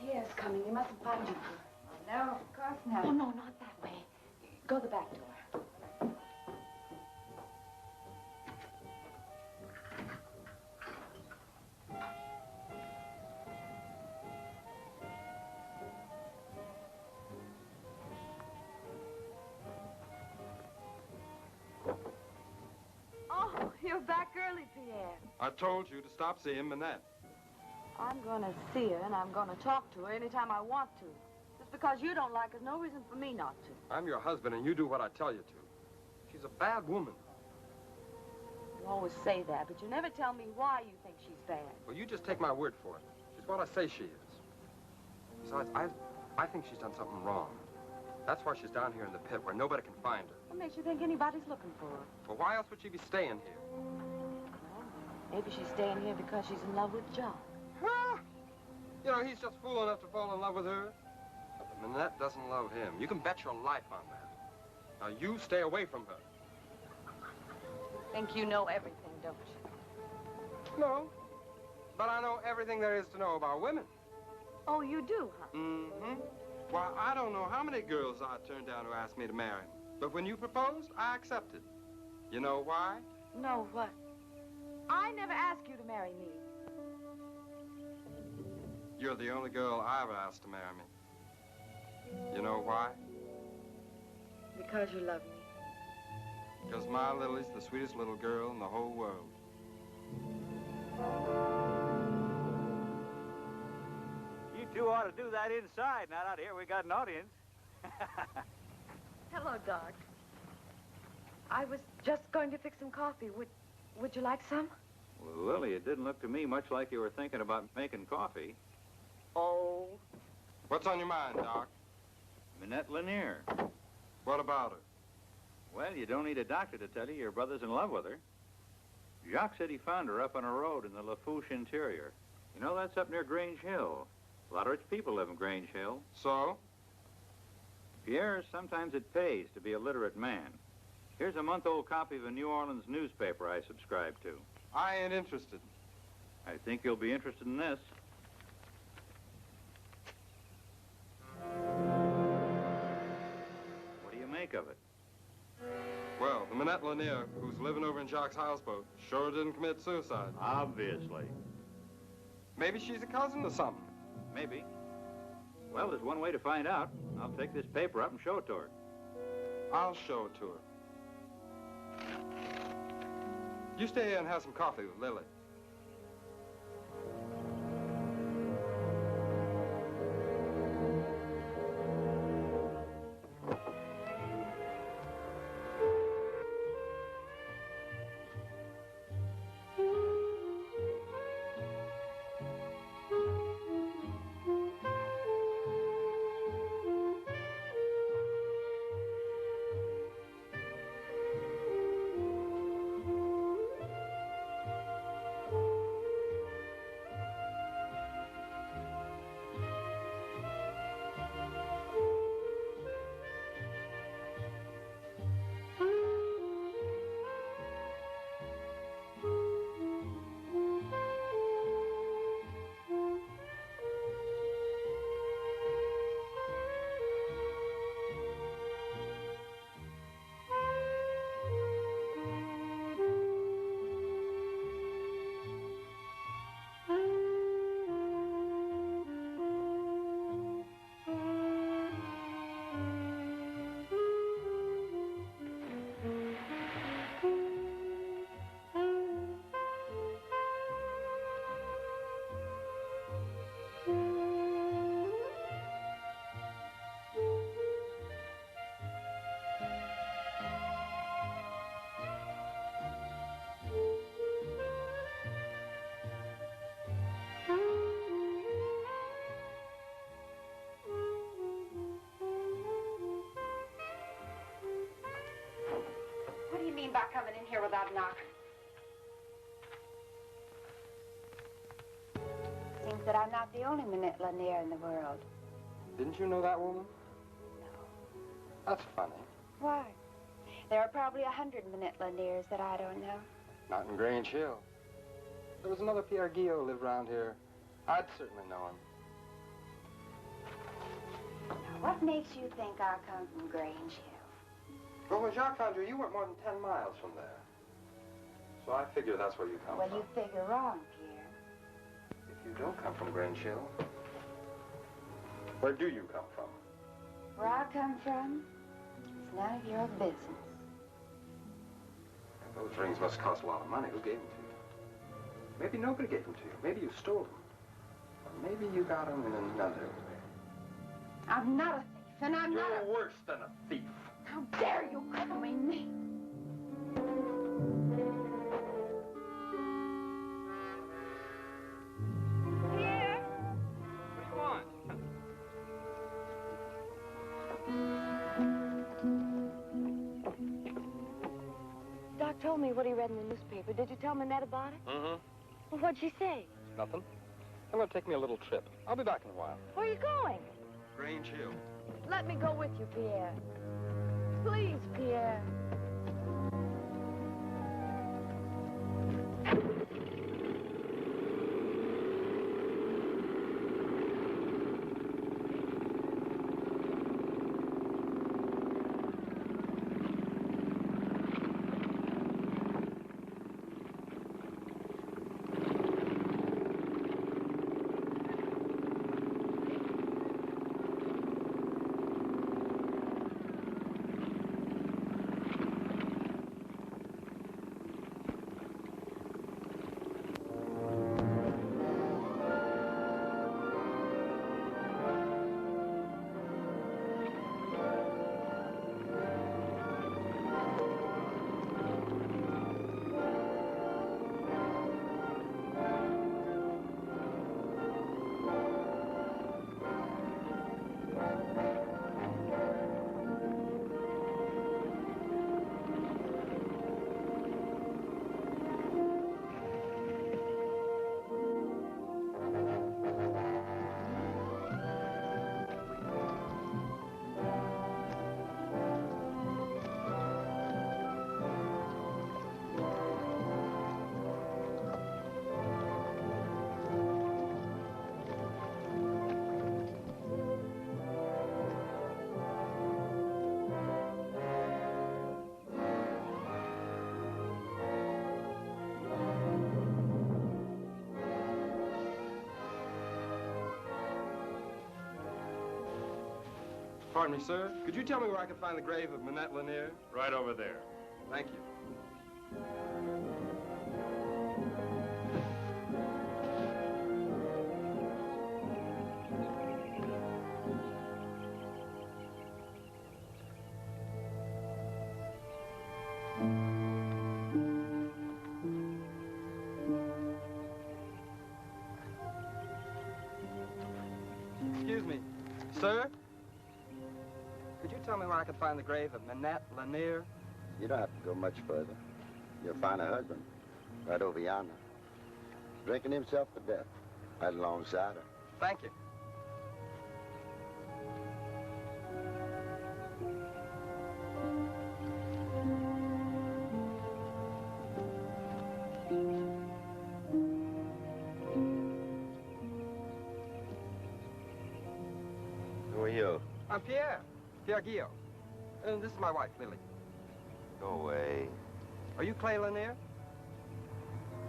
Pierre's coming. He mustn't find you. No, of course not. Oh, no, not that way. Go the back door. Oh, you're back early, Pierre. I told you to stop seeing Minette. I'm going to see her, and I'm going to talk to her anytime I want to. Just because you don't like her is no reason for me not to. I'm your husband, and you do what I tell you to. She's a bad woman. You always say that, but you never tell me why you think she's bad. Well, you just take my word for it. She's what I say she is. Besides, I think she's done something wrong. That's why she's down here in the pit where nobody can find her. What makes you think anybody's looking for her? Well, why else would she be staying here? Well, maybe she's staying here because she's in love with Jacques. You know, he's just fool enough to fall in love with her. But Minette doesn't love him. You can bet your life on that. Now, you stay away from her. Think you know everything, don't you? No, but I know everything there is to know about women. Oh, you do, huh? Mm-hmm. Well, I don't know how many girls I turned down who asked me to marry them. But when you proposed, I accepted. You know why? No, what? I never asked you to marry me. You're the only girl I ever asked to marry me. You know why? Because you love me. Because my Lily's the sweetest little girl in the whole world. You two ought to do that inside, not out here. We got an audience. Hello, Doc. I was just going to fix some coffee. Would you like some? Well, Lily, it didn't look to me much like you were thinking about making coffee. Oh. What's on your mind, Doc? Minette Lanier. What about her? Well, you don't need a doctor to tell you your brother's in love with her. Jacques said he found her up on a road in the Lafourche interior. You know, that's up near Grange Hill. A lot of rich people live in Grange Hill. So? Pierre, sometimes it pays to be a literate man. Here's a month-old copy of a New Orleans newspaper I subscribe to. I ain't interested. I think you'll be interested in this. What do you make of it? Well, the Minette Lanier, who's living over in Jacques' houseboat, sure didn't commit suicide. Obviously. Maybe she's a cousin or something. Maybe. Well, there's one way to find out. I'll take this paper up and show it to her. I'll show it to her. You stay here and have some coffee with Lili. By coming in here without a knock. Seems that I'm not the only Minette Lanier in the world. Didn't you know that woman? No. That's funny. Why? There are probably 100 Minette Laniers that I don't know. Not in Grange Hill. There was another Pierre Guillot lived around here. I'd certainly know him. Now, what makes you think I come from Grange Hill? Well, when Jacques found you, you weren't more than 10 miles from there. So I figure that's where you come from. Well, you figure wrong, Pierre. If you don't come from Grange Hill, where do you come from? Where I come from, it's none of your business. Those rings must cost a lot of money. Who gave them to you? Maybe nobody gave them to you. Maybe you stole them. Or maybe you got them in another way. I'm not a thief, and I'm not a... You're worse than a thief. How dare you call me me? Pierre! What do you want? Doc told me what he read in the newspaper. Did you tell Minette about it? Mm-hmm. Well, what'd she say? Nothing. I'm going to take me a little trip. I'll be back in a while. Where are you going? Grange Hill. Let me go with you, Pierre. Please, Pierre. Pardon me, sir. Could you tell me where I can find the grave of Minette Lanier? Right over there. Thank you. Excuse me, sir? Could you tell me where I can find the grave of Minette Lanier? You don't have to go much further. You'll find a husband right over yonder, drinking himself to death right alongside her. Thank you. Who are you? I'm Pierre. Pierre Guillot. And this is my wife, Lili. Go away. Are you Clay Lanier?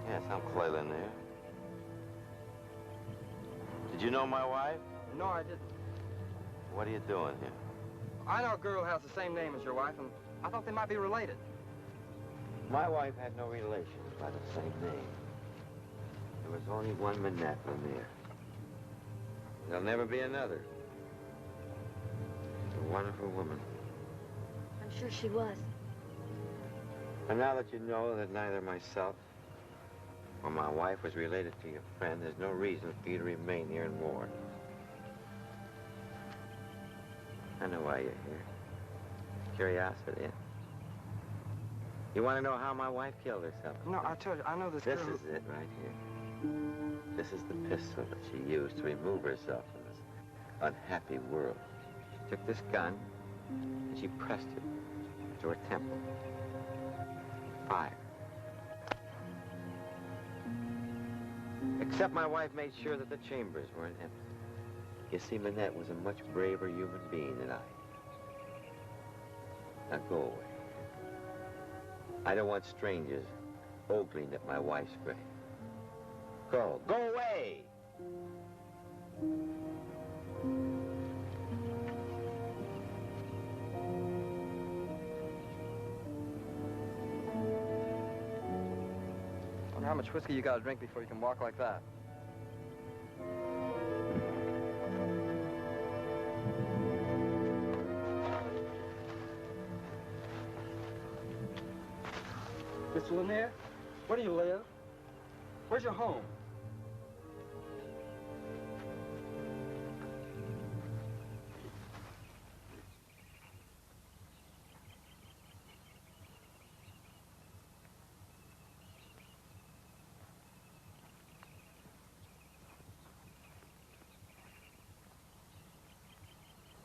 Yes, I'm Clay Lanier. Did you know my wife? No, I didn't. What are you doing here? I know a girl who has the same name as your wife, and I thought they might be related. My wife had no relations by the same name. There was only one Minette Lanier. There'll never be another. She's a wonderful woman. I'm sure she was. And now that you know that neither myself or my wife was related to your friend, there's no reason for you to remain here and mourn. I know why you're here. Curiosity. You want to know how my wife killed herself? No, I tell you, I know this This girl. is it right here. This is the pistol that she used to remove herself from this unhappy world. She took this gun and she pressed it to her temple. Fire. Except my wife made sure that the chambers weren't empty. You see, Minette was a much braver human being than I. Now go away. I don't want strangers ogling at my wife's grave. Go away! Wonder how much whiskey you got to drink before you can walk like that. Mr. Lanier, where do you live? Where's your home?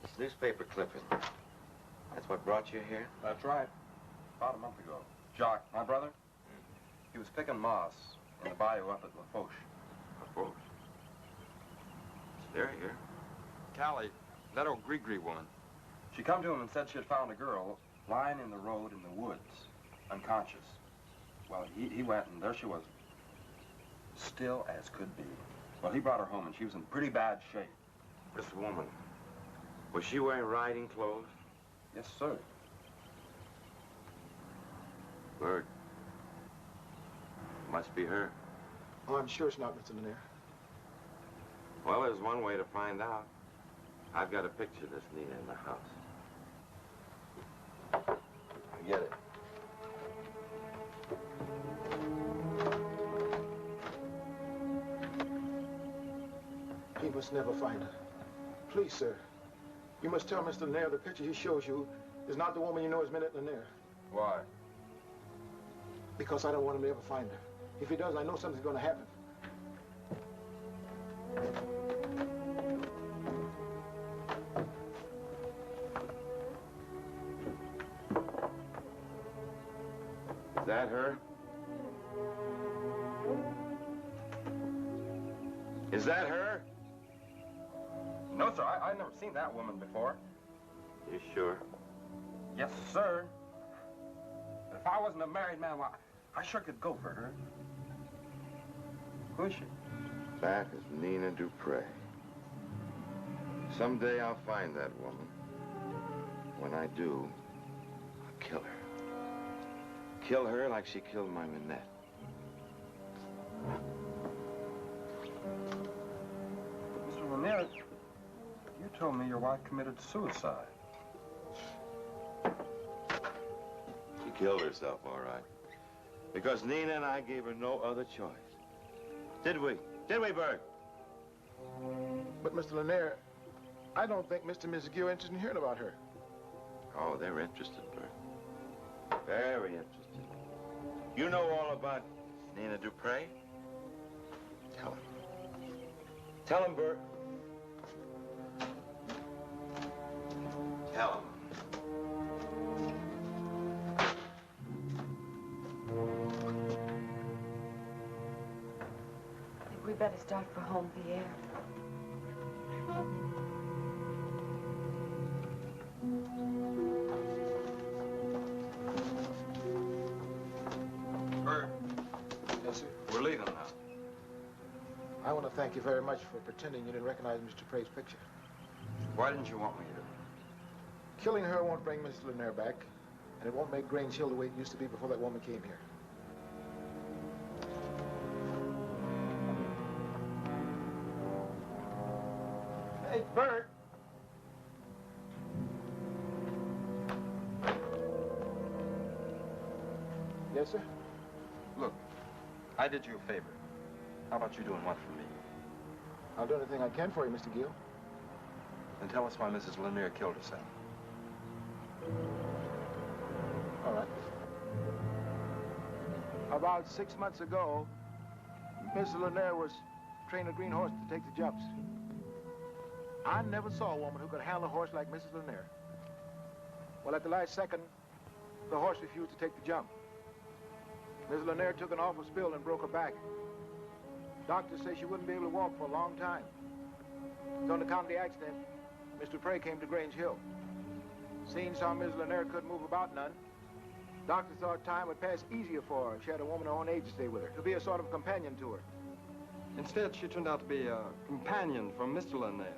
It's newspaper clipping. That's what brought you here? That's right. About a month ago. Jacques, my brother, he was picking moss in the bayou up at La Foch. La Foch? They're here. Callie, that old gris-gris woman, she come to him and said she had found a girl lying in the road in the woods, unconscious. Well, he went, and there she was, still as could be. Well, he brought her home, and she was in pretty bad shape. This woman, was she wearing riding clothes? Yes, sir. Burt. Must be her. Oh, I'm sure it's not, Mr. Lanier. Well, there's one way to find out. I've got a picture of this Nina in the house. Get it. He must never find her. Please, sir. You must tell Mr. Lanier the picture he shows you is not the woman you know as Minette Lanier. Why? Because I don't want him to ever find her. If he does, I know something's going to happen. Is that her? Is that her? No, sir. I've never seen that woman before. You sure? Yes, sir. If I wasn't a married man, well, I sure could go for her. Who is she? That is Nina Duprez. Someday I'll find that woman, When I do, I'll kill her. Kill her like she killed my Minette. Mr. Lanier, you told me your wife committed suicide. She killed herself, all right. Because Nina and I gave her no other choice. Did we? Did we, Burt? But, Mr. Lanier, I don't think Mr. and Mrs. Guillot are interested in hearing about her. Oh, they're interested, Burt. Very interested. You know all about Nina Duprez? Tell him. Tell him, Burt. Tell him. I think we better start for home, Pierre. Burt. Yes, sir? We're leaving now. I want to thank you very much for pretending you didn't recognize Mr. Duprez's picture. Why didn't you want me to? Killing her won't bring Mrs. Lanier back, and it won't make Grange Hill the way it used to be before that woman came here. Hey, Burt! Yes, sir? Look, I did you a favor. How about you doing one for me? I'll do anything I can for you, Mr. Guillot. And tell us why Mrs. Lanier killed herself. All right. About 6 months ago, Mrs. Lanier was training a green horse to take the jumps. I never saw a woman who could handle a horse like Mrs. Lanier. Well, at the last second, the horse refused to take the jump. Mrs. Lanier took an awful spill and broke her back. Doctors say she wouldn't be able to walk for a long time. So on account of the accident, Mr. Duprez came to Grange Hill. Seeing how Mrs. Lanier couldn't move about none, doctors thought time would pass easier for her. She had a woman her own age to stay with her, to be a sort of companion to her. Instead, she turned out to be a companion from Mr. Lanier.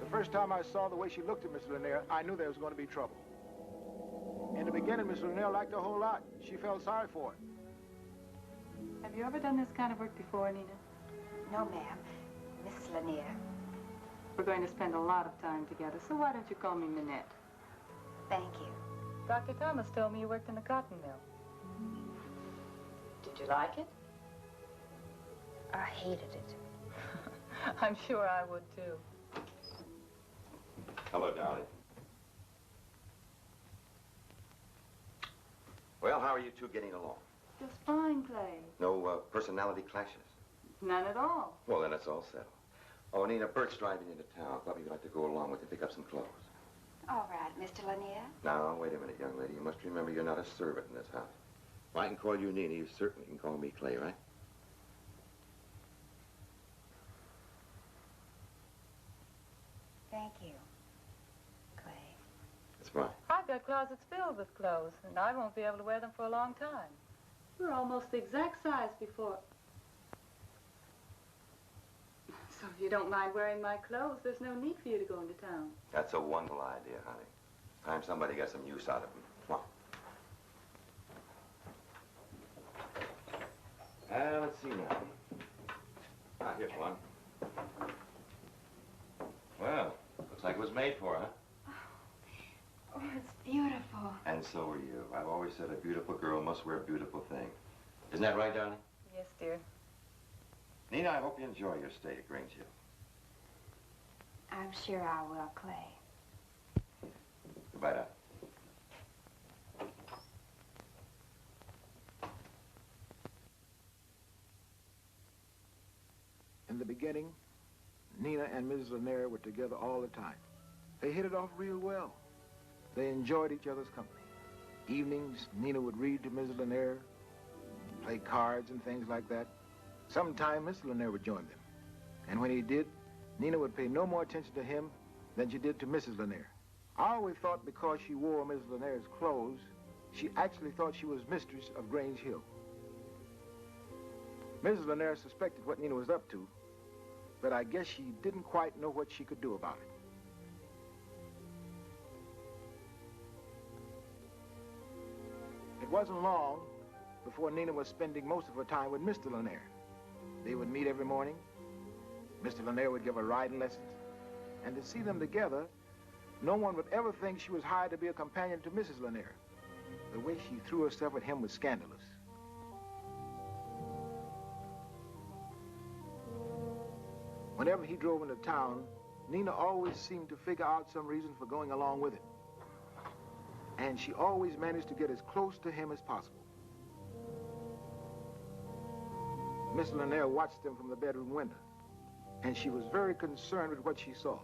The first time I saw the way she looked at Mrs. Lanier, I knew there was going to be trouble. In the beginning, Mrs. Lanier liked her a whole lot. She felt sorry for her. Have you ever done this kind of work before, Nina? No, ma'am. Mrs. Lanier. We're going to spend a lot of time together, so why don't you call me Minette? Thank you. Dr. Thomas told me you worked in the cotton mill. Did you like it? I hated it. I'm sure I would, too. Hello, darling. Well, how are you two getting along? Just fine, Clay. No personality clashes? None at all. Well, then it's all settled. Oh, Nina, Burt's driving into town. Thought you'd like to go along with him, pick up some clothes. All right, Mr. Lanier. Now, wait a minute, young lady. You must remember you're not a servant in this house. If I can call you Nina, you certainly can call me Clay, right? Thank you, Clay. That's fine. I've got closets filled with clothes, and I won't be able to wear them for a long time. We're almost the exact size before. So if you don't mind wearing my clothes, there's no need for you to go into town. That's a wonderful idea, honey. Time somebody got some use out of them. Come on. Let's see now. Ah, here's one. Well, looks like it was made for, huh? Oh, it's beautiful. And so are you. I've always said a beautiful girl must wear beautiful things. Isn't that right, darling? Yes, dear. Nina, I hope you enjoy your stay at Grange Hill. I'm sure I will, Clay. Goodbye, darling. In the beginning, Nina and Mrs. Lanier were together all the time. They hit it off real well. They enjoyed each other's company. Evenings, Nina would read to Mrs. Lanier, play cards and things like that. Sometime, Mrs. Lanier would join them. And when he did, Nina would pay no more attention to him than she did to Mrs. Lanier. I always thought because she wore Mrs. Lanier's clothes, she actually thought she was mistress of Grange Hill. Mrs. Lanier suspected what Nina was up to, but I guess she didn't quite know what she could do about it. It wasn't long before Nina was spending most of her time with Mr. Lanier. They would meet every morning. Mr. Lanier would give her riding lessons. And to see them together, no one would ever think she was hired to be a companion to Mrs. Lanier. The way she threw herself at him was scandalous. Whenever he drove into town, Nina always seemed to figure out some reason for going along with it. And she always managed to get as close to him as possible. Miss Lanier watched them from the bedroom window, and she was very concerned with what she saw.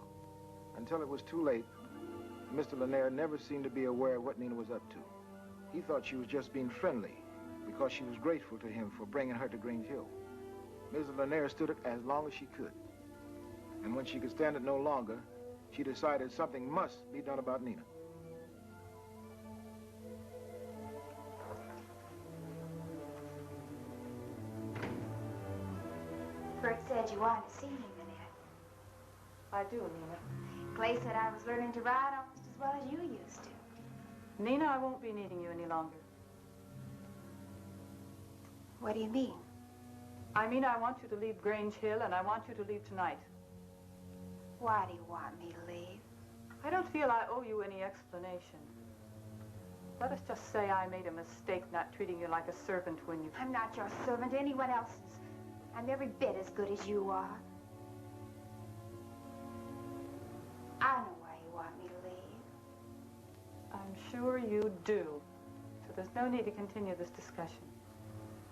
Until it was too late, Mr. Lanier never seemed to be aware of what Nina was up to. He thought she was just being friendly because she was grateful to him for bringing her to Grange Hill. Mrs. Lanier stood it as long as she could. And when she could stand it no longer, she decided something must be done about Nina. Burt said you wanted to see me, Minette. I do, Nina. Clay said I was learning to ride almost as well as you used to. Nina, I won't be needing you any longer. What do you mean? I mean I want you to leave Grange Hill, and I want you to leave tonight. Why do you want me to leave? I don't feel I owe you any explanation. Let us just say I made a mistake not treating you like a servant when you... I'm not your servant, anyone else's. I'm every bit as good as you are. I know why you want me to leave. I'm sure you do. So there's no need to continue this discussion.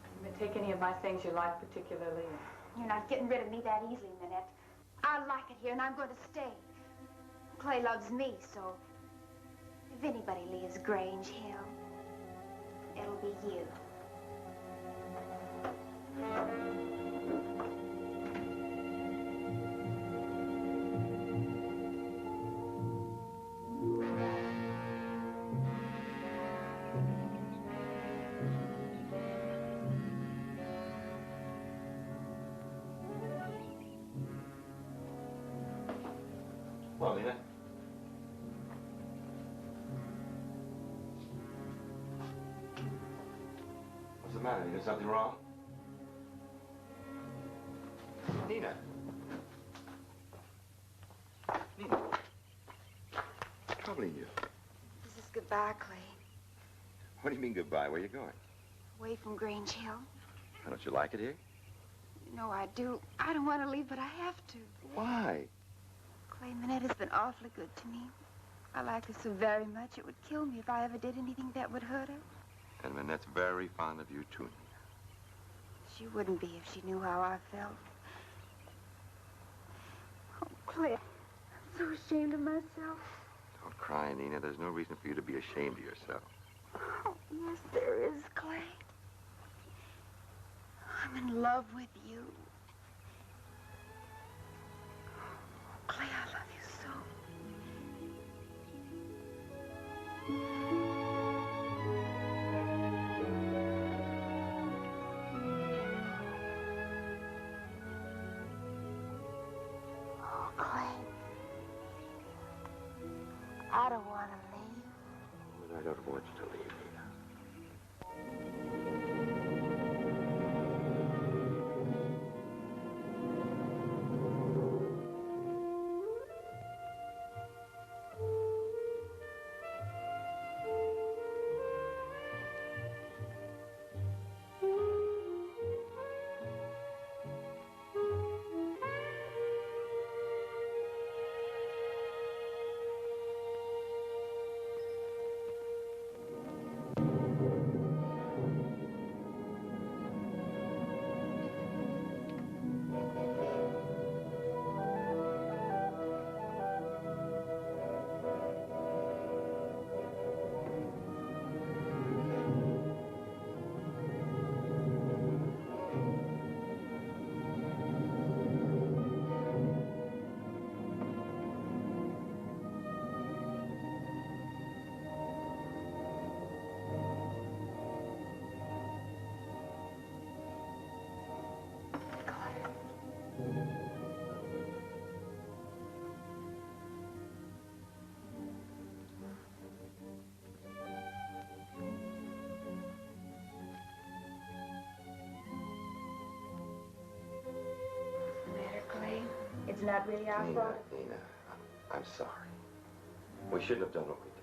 You may take any of my things you like particularly. You're not getting rid of me that easily, Minette. I like it here, and I'm going to stay. Clay loves me, so if anybody leaves Grange Hill, it'll be you. Well, Nina. What's the matter? Is something wrong? Nina. Nina. What's troubling you? This is goodbye, Clay. What do you mean goodbye? Where are you going? Away from Grange Hill. Don't you like it here? You know I do. I don't want to leave, but I have to. Why? Clay, Minette has been awfully good to me. I like her so very much, it would kill me if I ever did anything that would hurt her. And Minette's very fond of you, too, Nina. She wouldn't be if she knew how I felt. Oh, Clay, I'm so ashamed of myself. Don't cry, Nina. There's no reason for you to be ashamed of yourself. Oh, yes, there is, Clay. I'm in love with you. Clay, I love you so. Oh, Clay. I don't want to leave. But I don't want you to leave, Nina. It's not really our fault. Nina, I'm sorry. We shouldn't have done what we did.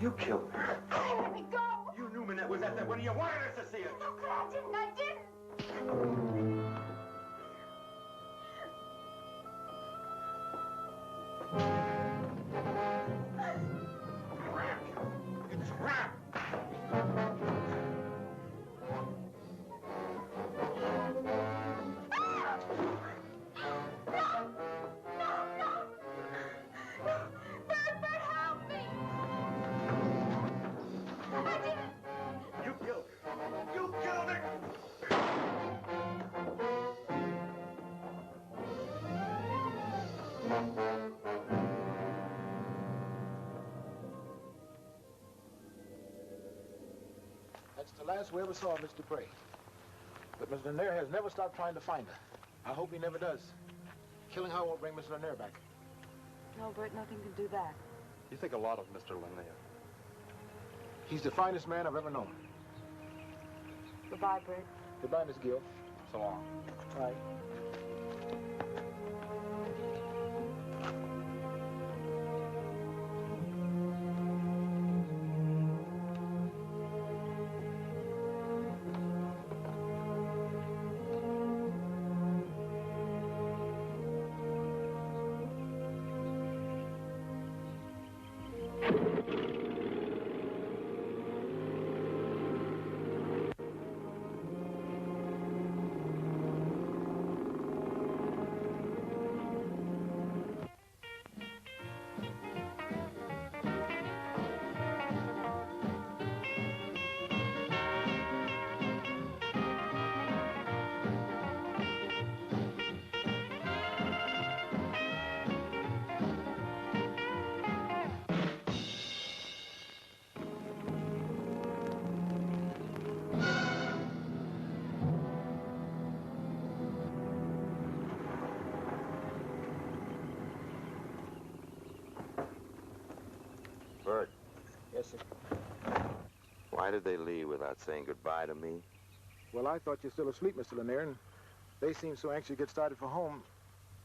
You killed her. Let me go. You knew Minette was at that wedding. You wanted us to see it. No, I didn't. I didn't. It's crap. That's the last we ever saw of Miss Duprez. But Miss Lanier has never stopped trying to find her. I hope he never does. Killing her won't bring Miss Lanier back. No, Burt, nothing can do that. You think a lot of Mr. Lanier. He's the finest man I've ever known. Goodbye, Burt. Goodbye, Miss Gill. So long. Bye. Burt. Yes, sir. Why did they leave without saying goodbye to me? Well, I thought you were still asleep, Mr. Lanier, and they seemed so anxious to get started for home,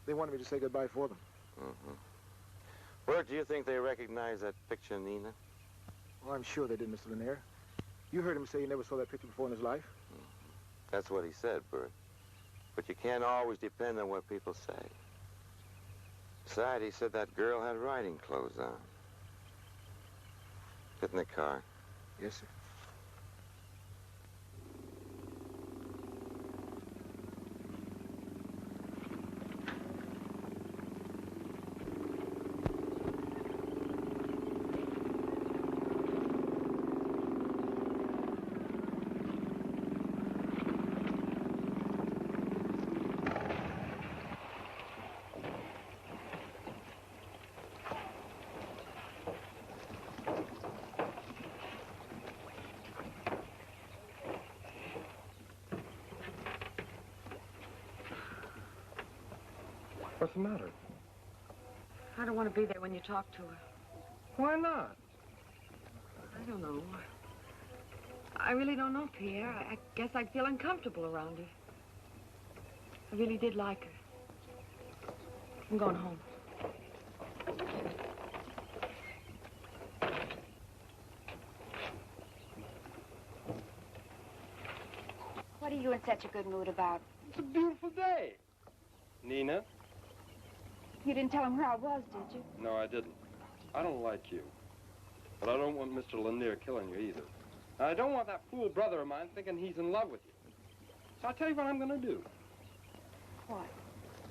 they wanted me to say goodbye for them. Mm-hmm. Burt, do you think they recognize that picture of Nina? Oh, I'm sure they did, Mr. Lanier. You heard him say he never saw that picture before in his life. Mm-hmm. That's what he said, Burt. But you can't always depend on what people say. Besides, he said that girl had riding clothes on. Get in the car. Yes, sir. What's the matter? I don't want to be there when you talk to her. Why not? I don't know. I really don't know, Pierre. I guess I'd feel uncomfortable around her. I really did like her. I'm going home. What are you in such a good mood about? It's a beautiful day. Nina? You didn't tell him where I was, did you? No, I didn't. I don't like you. But I don't want Mr. Lanier killing you either. And I don't want that fool brother of mine thinking he's in love with you. So I'll tell you what I'm going to do. What?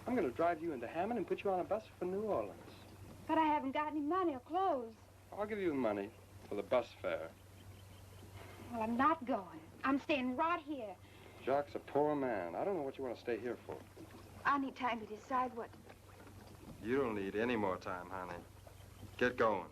I'm going to drive you into Hammond and put you on a bus for New Orleans. But I haven't got any money or clothes. I'll give you the money for the bus fare. Well, I'm not going. I'm staying right here. Jacques' a poor man. I don't know what you want to stay here for. I need time to decide what... You don't need any more time, honey. Get going.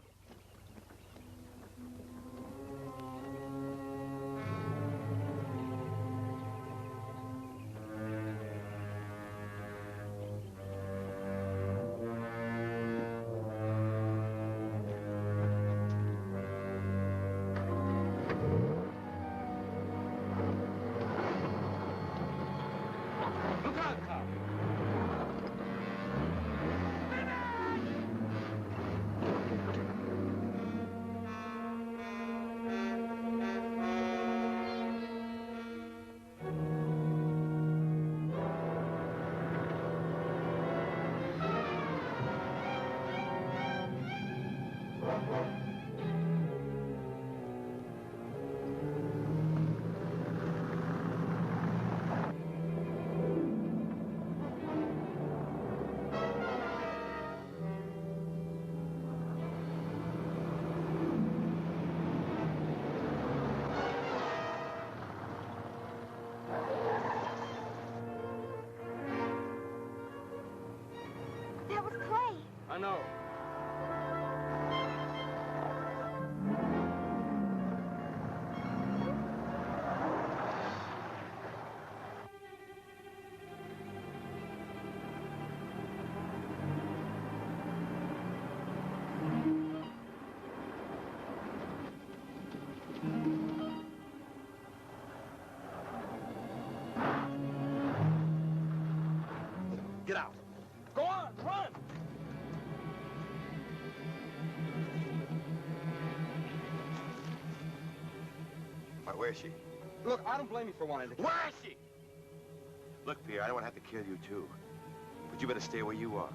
I know. Get out. Go on, run! Where is she? Look, I don't blame you for wanting to... Where is she? Look, Pierre, I don't want to have to kill you, too. But you better stay where you are.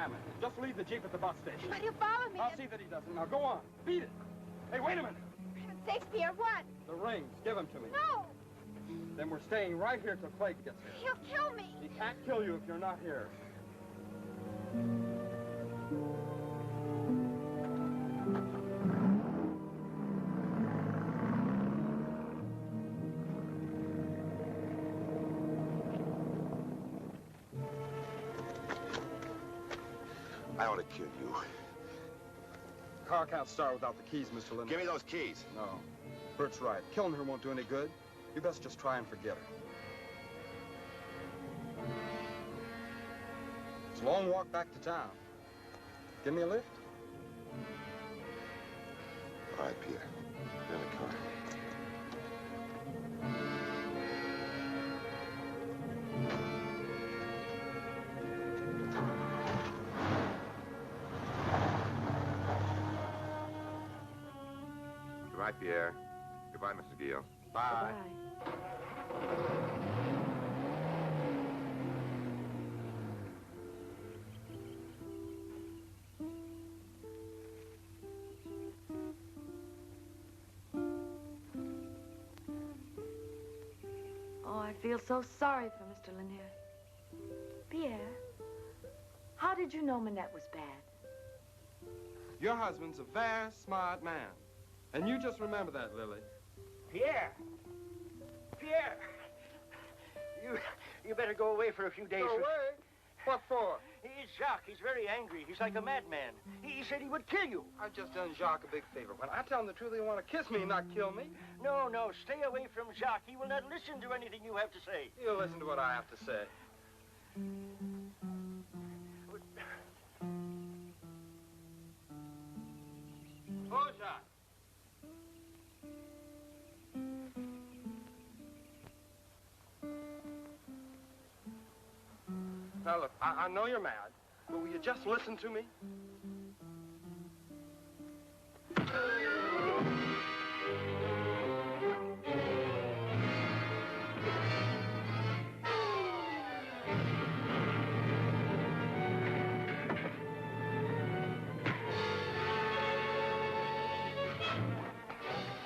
haven't. Just leave the Jeep at the bus station. But he'll follow me. I'll see that he doesn't. Now, go on. Beat it. Hey, wait a minute. For heaven's sakes, Pierre, what? The rings. Give them to me. No! Then we're staying right here till Clegg gets here. He'll kill me. He can't kill you if you're not here. I ought to kill you. Car can't start without the keys, Mr. Lynn. Give me those keys. No. Burt's right. Killing her won't do any good. You best just try and forget her. It's a long walk back to town. Give me a lift? All right, Pierre. Get in the car. Goodbye, Pierre. Goodbye, Mrs. Guillot. Bye. Oh, I feel so sorry for Mr. Lanier. Pierre, how did you know Minette was bad? Your husband's a very smart man. And you just remember that, Lili. Pierre! Pierre! You better go away for a few days. Go away? What for? He's Jacques. He's very angry. He's like a madman. He said he would kill you. I've just done Jacques a big favor. When I tell him the truth, he'll want to kiss me, not kill me. No, no, stay away from Jacques. He will not listen to anything you have to say. He'll listen to what I have to say. Oh, Jacques. Now, look, I know you're mad, but will you just listen to me?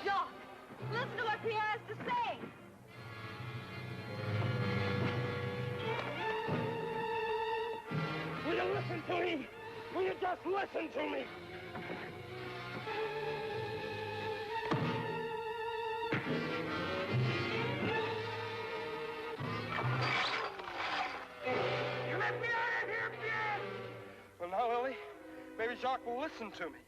Jacques, listen to what Pierre has to say. Will you listen to me? Will you just listen to me? You let me out of here, Pierre! Well, now, Lili, maybe Jacques will listen to me.